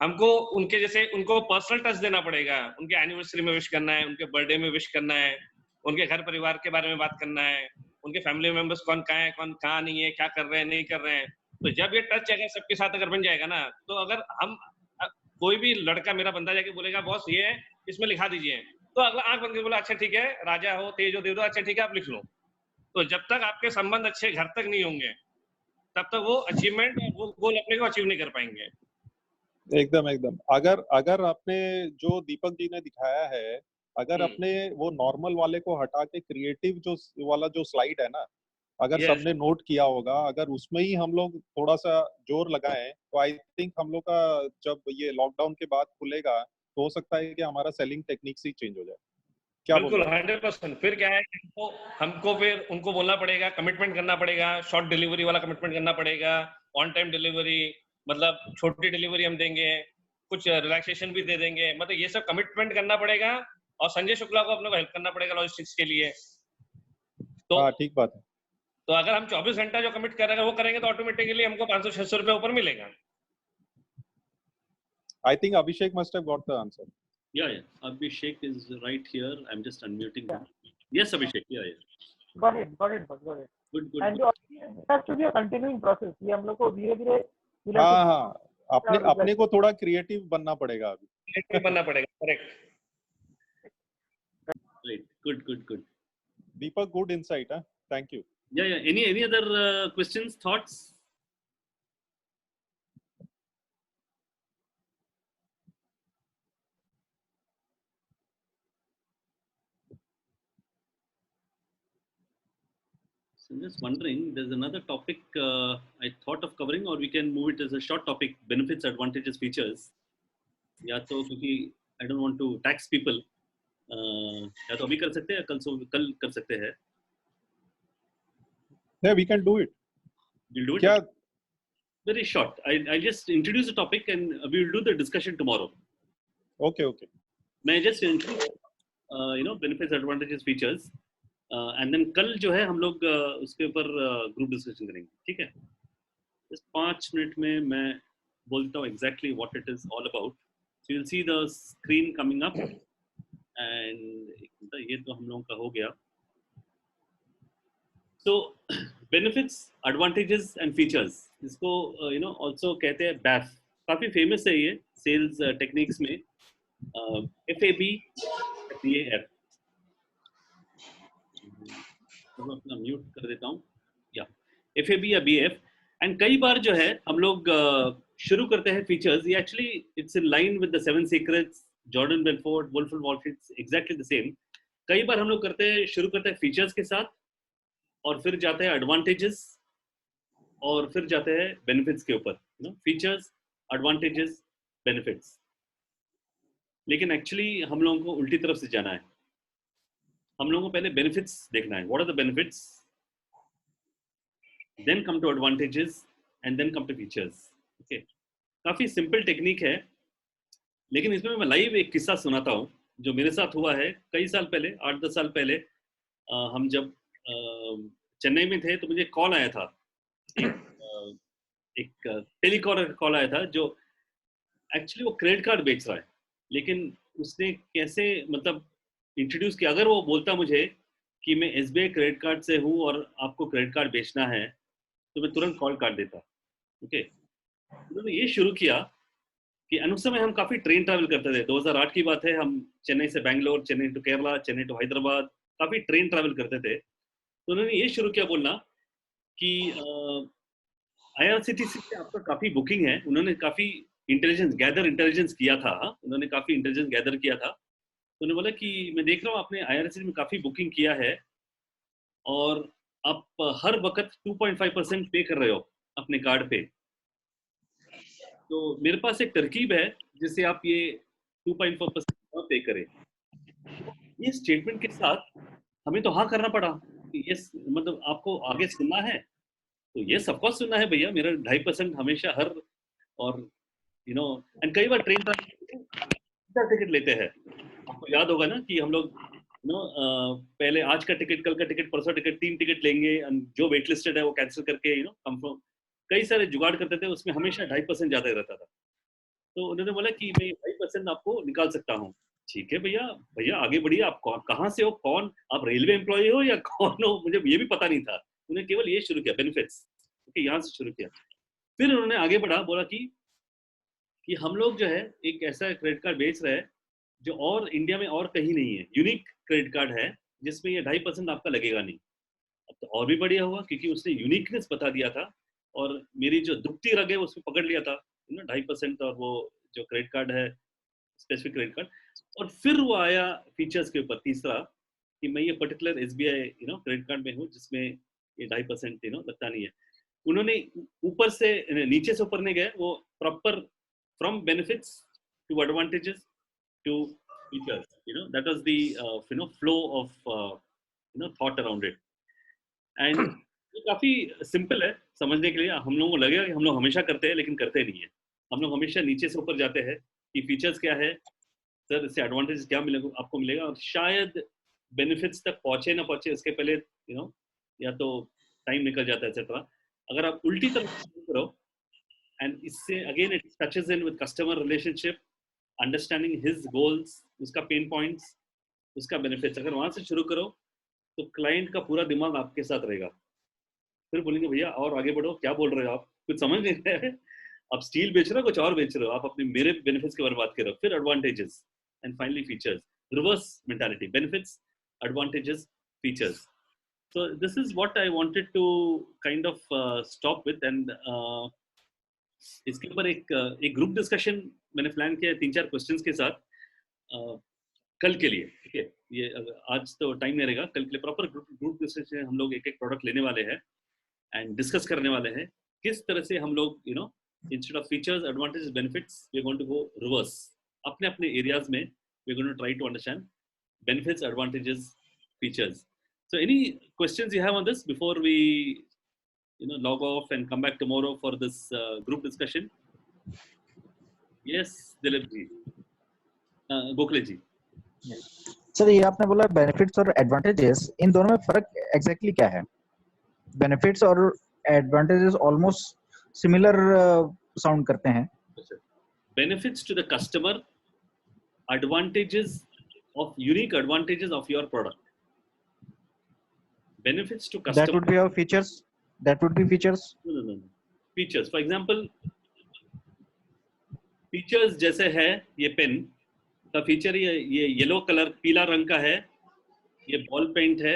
हमको उनके जैसे उनको पर्सनल टच देना पड़ेगा, उनके एनिवर्सरी में विश करना है, उनके बर्थडे में विश करना है, उनके घर परिवार के बारे में बात करना है, उनके फैमिली मेंबर्स कौन कहाँ है, कौन कहाँ नहीं है, क्या कर रहे हैं, नहीं कर रहे हैं। तो जब ये टच अगर सबके साथ अगर बन जाएगा ना, तो अगर हम कोई भी लड़का, मेरा बंदा जाके बोलेगा बॉस ये है, इसमें लिखा दीजिए, तो अगला आंख बंद के बोला अच्छा ठीक है, राजा हो, तेज हो, दे दो, अच्छा ठीक है आप लिख लो। तो जब तक आपके संबंध अच्छे घर तक नहीं होंगे, तब तक वो अचीवमेंट, वो गोल अपने को अचीव नहीं कर पाएंगे। एकदम अगर आपने जो दीपक जी ने दिखाया है, अगर अपने वो नॉर्मल वाले को हटा के क्रिएटिव जो वाला जो स्लाइड है ना, अगर सबने नोट किया होगा, अगर उसमें ही हम लोग थोड़ा सा जोर लगाएं, तो आई थिंक हम लोग का जब ये लॉकडाउन के बाद खुलेगा, तो हो सकता है कि हमारा सेलिंग टेक्निक्स ही चेंज हो जाए। क्या बिल्कुल 100%। फिर क्या है, हमको फिर उनको बोलना पड़ेगा, कमिटमेंट करना पड़ेगा, शॉर्ट डिलीवरी वाला कमिटमेंट करना पड़ेगा, ऑन टाइम डिलीवरी, मतलब छोटी डिलीवरी हम देंगे, कुछ रिलैक्सेशन भी दे देंगे, मतलब ये सब कमिटमेंट करना पड़ेगा। और संजय शुक्ला को अपने को हेल्प करना पड़ेगा लॉजिस्टिक्स के लिए। तो ठीक बात है। तो अगर हम 24 घंटा जो कमिट कर रहे हैं वो करेंगे, तो ऑटोमेटिकली हमको 500-600 रुपए ऊपर मिलेगा। I think Abhishek must have got the answer. Yeah. Abhishek is right here. I'm just unmuting him. Yes, Abhishek. Yeah. Got it. Good. And it has to be a continuing process. ये हम लोग को धीरे-धीरे अपने को थोड़ा creative बनना पड़ेगा अभी। क्रिएटिव बनना पड़ेगा, correct. Right. Good. Deepak, good insight, huh? Thank you. Yeah. Any other questions, thoughts? So I'm just wondering, there's another topic I thought of covering, or we can move it as a short topic: benefits, advantages, features. या तो क्योंकि I don't want to tax people, या तो अभी कर सकते हैं, कल कर सकते हैं। Yeah, we can do it. We'll do it. Yeah. Very short. I'll just introduce the topic and we'll do the discussion tomorrow. Okay. मैं just introduce, benefits, advantages, features, and then कल जो है हम लोग उसके ऊपर group discussion करेंगे, ठीक है? Just 5 मिनट में मैं बोलता हूँ exactly what it is all about. So you'll see the screen coming up, and ये तो हम लोगों का हो गया. So benefits, advantages and features, इसको also कहते हैं BAF. काफी famous है ये sales techniques में, FAB, BAF. मैं अपना म्यूट कर देता हूँ, या FAB या BAF. एंड कई बार जो है हम लोग शुरू करते हैं फीचर्स, ये actually it's in line with the 7 secrets, Jordan Belfort, Wolf of Wall Street, exactly the same. कई बार हम लोग शुरू करते हैं फीचर्स के साथ, और फिर जाते हैं एडवांटेजेस, और फिर जाते हैं बेनिफिट्स के ऊपर, फीचर्स, एडवांटेजेस, बेनिफिट्स. लेकिन एक्चुअली हम लोगों को उल्टी तरफ से जाना है. हम लोगों को पहले बेनिफिट्स देखना है, what are the benefits, then come to advantages and then come to features. Okay, काफी सिंपल टेक्निक है, लेकिन इसमें मैं लाइव एक किस्सा सुनाता हूँ जो मेरे साथ हुआ है कई साल पहले, 8-10 साल पहले. हम जब चेन्नई में थे तो मुझे कॉल आया था, एक टेलीकॉलर कॉल आया था, जो एक्चुअली वो क्रेडिट कार्ड बेच रहा है, लेकिन उसने कैसे मतलब इंट्रोड्यूस किया. अगर वो बोलता मुझे कि मैं SBI क्रेडिट कार्ड से हूँ और आपको क्रेडिट कार्ड बेचना है, तो मैं तुरंत कॉल काट देता. ओके, उन्होंने ये शुरू किया कि उस समय हम काफ़ी ट्रेन ट्रैवल करते थे. 2008 की बात है, हम चेन्नई से बैंगलोर, चेन्नई टू केरला, चेन्नई टू हैदराबाद, काफ़ी ट्रेन ट्रैवल करते थे. तो उन्होंने ये शुरू किया बोलना कि IRCTC से आपका काफी बुकिंग है, उन्होंने काफी इंटेलिजेंस किया था, उन्होंने काफी इंटेलिजेंस गैदर किया था। तो उन्होंने बोला कि मैं देख रहा हूँ आपने IRCTC में काफी बुकिंग किया है और आप हर वक्त 2.5% पे कर रहे हो अपने कार्ड पे। तो मेरे पास एक तरकीब है जिससे आप ये 2.4% पे करें। ये स्टेटमेंट के साथ हमें तो हाँ करना पड़ा कि ये मतलब आपको आगे सुनना है, तो ये सबको सुनना है भैया, मेरा 2.5% हमेशा हर, और एंड कई बार ट्रेन का टिकट लेते हैं। आपको याद होगा ना कि हम लोग पहले आज का टिकट, कल का टिकट, परसों टिकट, 3 टिकट लेंगे, जो वेट लिस्टेड है वो कैंसिल करके कंफर्म, कई सारे जुगाड़ करते थे, उसमें हमेशा 2.5% ज्यादा रहता था। तो उन्होंने बोला कि मैं 2.5% आपको निकाल सकता हूँ। ठीक है भैया, भैया आगे बढ़िए, आप कहाँ से हो, कौन आप, रेलवे एम्प्लॉय हो या कौन हो, मुझे ये भी पता नहीं था। उन्होंने केवल ये शुरू किया, बेनिफिट्स, ओके, यहाँ से शुरू किया। फिर उन्होंने आगे बढ़ा, बोला कि हम लोग जो है एक ऐसा क्रेडिट कार्ड बेच रहे हैं जो और इंडिया में और कहीं नहीं है, यूनिक क्रेडिट कार्ड है जिसमें ये 2.5% आपका लगेगा नहीं। अब तो और भी बढ़िया हुआ क्योंकि उसने यूनिकनेस बता दिया था और मेरी जो दुखती रग है उसमें पकड़ लिया था 2.5%, और वो जो क्रेडिट कार्ड है स्पेसिफिक क्रेडिट कार्ड। और फिर वो आया फीचर्स के ऊपर तीसरा कि मैं ये पर्टिकुलर SBI क्रेडिट कार्ड में हूँ जिसमें ये 2.5% लगता नहीं है। उन्होंने ऊपर से नीचे से ऊपर नहीं गए, वो proper from benefits to advantages to features, that was the flow of thought around it. And ये काफी सिंपल है समझने के लिए। हम लोगों को लगेगा कि हम लोग हमेशा करते हैं, लेकिन करते नहीं है। हम लोग हमेशा नीचे से ऊपर जाते हैं कि फीचर्स क्या है सर, इससे एडवांटेज क्या मिलेगा, आपको मिलेगा, और शायद बेनिफिट्स तक पहुंचे ना पहुंचे इसके पहले या तो टाइम निकल जाता है एक्सेट्रा। अगर आप उल्टी तरफ करो, एंड इससे again it touches in with customer relationship, understanding his goals, उसका पेन पॉइंट्स, उसका बेनिफिट्स, अगर वहां से शुरू करो तो क्लाइंट का पूरा दिमाग आपके साथ रहेगा। फिर बोलेंगे भैया और आगे बढ़ो, क्या बोल रहे हो आप, कुछ समझ नहीं रहे, आप स्टील बेच रहे हो, कुछ और बेच रहे हो, आप अपने मेरे बेनिफिट्स के बारे में बात कर रहे हो। फिर advantages and finally features, reverse mentality, benefits, advantages, features. So this is what I wanted to kind of stop with, and इसके ऊपर एक ग्रुप डिस्कशन मैंने प्लान किया 3-4 क्वेश्चंस के साथ कल के लिए, ठीक है। ये आज तो टाइम नहीं रहेगा, कल के लिए प्रॉपर ग्रुप डिस्कशन हम लोग एक प्रोडक्ट लेने वाले हैं एंड डिस्कस करने वाले हैं किस तरह से हम लोग instead of features, advantages, benefits, we are going to go reverse अपने अपने एरियाज में। We are going to try to understand benefits, advantages, features. So any questions you have on this before we log off and come back tomorrow for this group discussion? Yes, Dilip ji, Gokhale ji. Sir ये आपने बोला benefits और advantages, इन दोनों में फर्क exactly क्या है? Benefits और एडवांटेजेस ऑलमोस्ट सिमिलर साउंड करते हैं। Benefits to the customer, advantages of unique advantages of your product. Benefits to customer. That would be our features. That would be features. No. Features. For example, features जैसे है ये pen का feature, ये yellow colour, पीला रंग का है, ये बॉल पेंट है,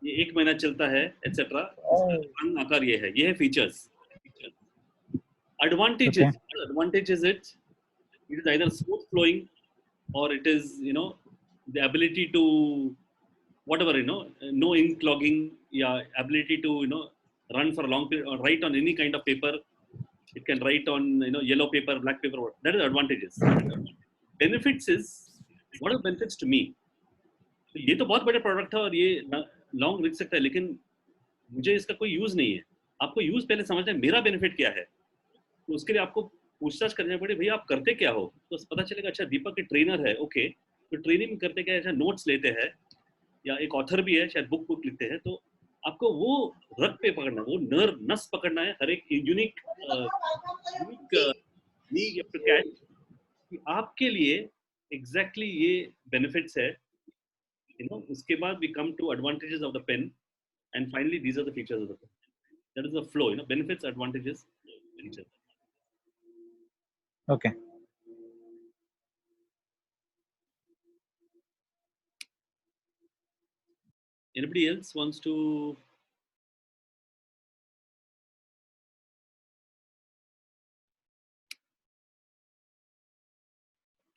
ये 1 महीना चलता है, एटसेट्रा, रंग आकार ये है features. Advantages. Okay. Advantages it is either smooth flowing or it is the ability to whatever no ink clogging, ability to run for a long period or write on any kind of paper. It can write on yellow paper, black paper. That is advantages. Benefits is what are benefits to me? ये तो बहुत बड़ा product है और ये long लिख सकता है, लेकिन मुझे इसका कोई यूज नहीं है। आपको यूज पहले समझना है, मेरा बेनिफिट क्या है, तो उसके लिए आपको पूछताछ करनी पड़े, भैया आप करते क्या हो, तो पता चलेगा अच्छा दीपक के ट्रेनर है, ओके, तो ट्रेनिंग करते क्या है, अच्छा नोट्स लेते हैं, या एक ऑथर भी है, शायद बुक लिखते हैं। तो आपको वो रग पे पकड़ना, वो नस पकड़ना है, हर एक यूनिक नीड टू कैच कि आपके लिए एग्जैक्टली ये बेनिफिट्स है। उसके बाद we come to advantages of the pen and finally these are the features of the pen. That is the flow, benefits, advantages, features. Okay. Anybody else wants to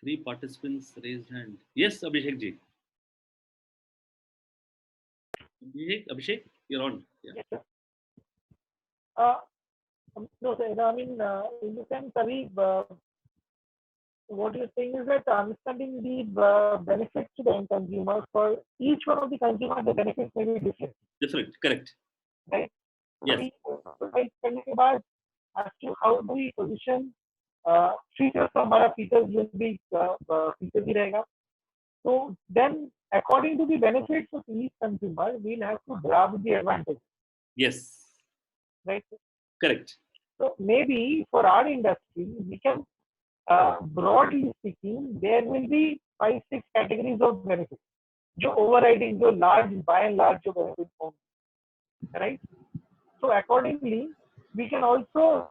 3 participants raised hand. Yes, Abhishek ji. Abhishek, you're on. Yeah. Yes, sir. No, sir. I mean, in the sense, what you're saying is that understanding the benefits to the end consumer, for each one of the consumers, the benefits may be different. Different, correct. Right? Yes. As to how do we position features, तो हमारा features will be features ही रहेगा. So then, according to the benefits of each consumer, we'll have to grab the advantage. Yes. Right? Correct. So maybe for our industry, we can, broadly speaking, there will be 5-6 categories of benefits. जो overriding, जो large, by and large, जो benefits होंगे. Right? So accordingly, we can also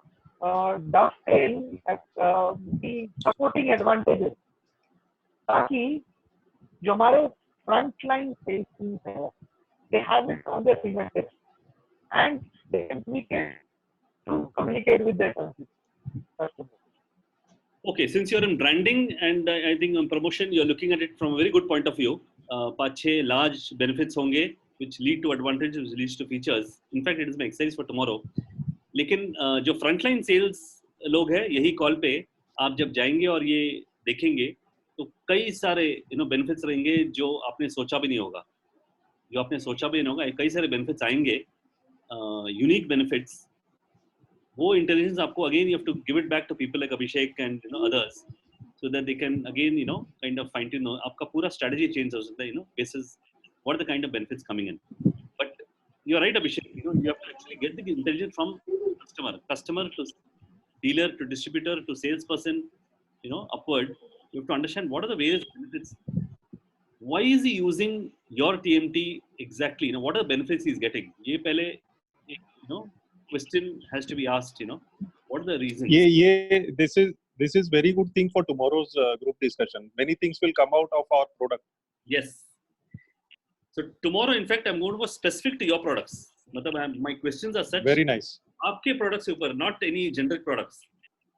dovetail the supporting advantages, ताकि जो हमारे frontline sales teams हैं, they have it on their fingertips and they can tweak it to communicate with their customers. Okay, since you're in branding and I think on promotion, you're looking at it from a very good point of view. 5-6 large benefits होंगे, which lead to advantages, which leads to features. In fact, it is my exercise for tomorrow. लेकिन जो frontline sales लोग हैं, यही call पे आप जब जाएंगे और ये देखेंगे, तो कई सारे benefits रहेंगे जो आपने सोचा भी नहीं होगा. कई सारे benefits आएंगे, unique benefits. वो intelligence आपको again you have to give it back to people like Abhishek and others, so that they can again kind of fine tune. आपका पूरा strategy change हो सकता है, basis what are the kind of benefits coming in. But you are right, Abhishek. You have to actually get the intelligence from customer to dealer to distributor to salesperson, upward. You have to understand what are the various benefits. Why is he using your TMT exactly? What are the benefits he's getting? ये पहले question has to be asked. What are the reasons? This is very good thing for tomorrow's group discussion. Many things will come out of our product. Yes. So tomorrow, in fact, I'm going to go specific to your products. My questions are such. Very nice. आपके products ऊपर, not any generic products.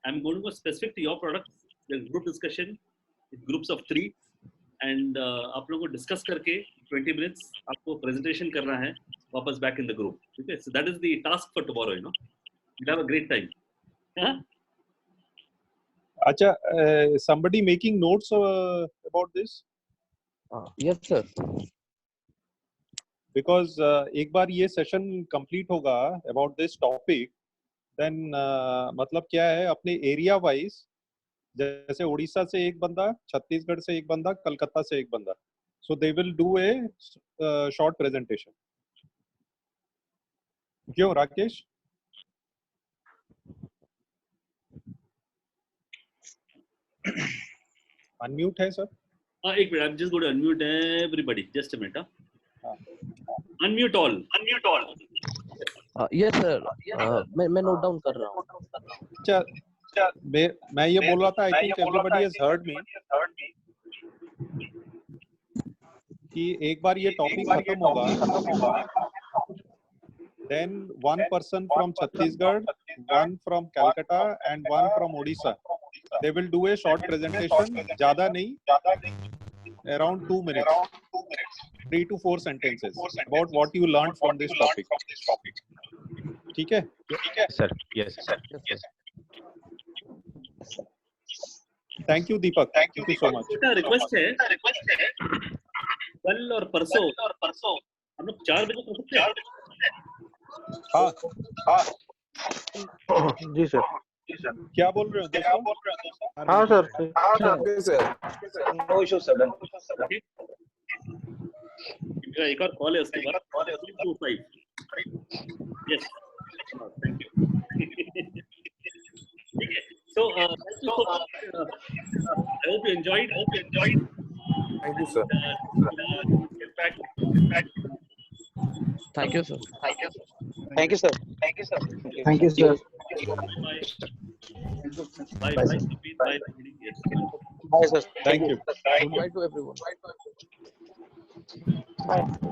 I'm going to go specific to your products. There's group discussion, groups of 3, and आप लोगों को discuss करके 20 minutes आपको presentation करना है वापस back in the group. Okay, so that is the task for tomorrow. We'll have a great time. Acha, somebody making notes about this? Yes, sir. Because एक बार ये session complete होगा about this topic, then मतलब क्या है, अपने area wise, जैसे उड़ीसा से एक बंदा, छत्तीसगढ़ से एक बंदा, कलकत्ता से एक बंदा, so they will do a short presentation. क्यों राकेश? Unmute है सर? एक minute, I'm just going to unmute everybody. Just a minute. Unmute all. Yes, sir. मैं note down कर रहा हूँ. अच्छा, मैं ये बोल रहा था, I think everybody has heard me, कि एक बार ये टॉपिक खत्म होगा, then one person from Chhattisgarh, one from Calcutta, and one from Odisha. They will do a short presentation, ज़्यादा नहीं, around 2 minutes, 3 to 4 sentences about what you learned from this topic. ठीक है? Sir, yes. Thank you, Deepak. Thank you so much. Request है, कल और परसों हम लोग 4 बजे कर सकते हैं? हाँ जी सर. क्या बोल रहे हो दोस्तों? हाँ सर. No issue sir. मेरा एक और कॉल है, उसके बाद 25. Yes. Thank you. So, thank you so much. I hope you enjoyed. Thank you, sir. Get back. Thank you, sir. Thank you, sir. Thank you, sir. Bye. Bye. Yes. Bye, sir. Thank you. Goodbye to everyone. Bye.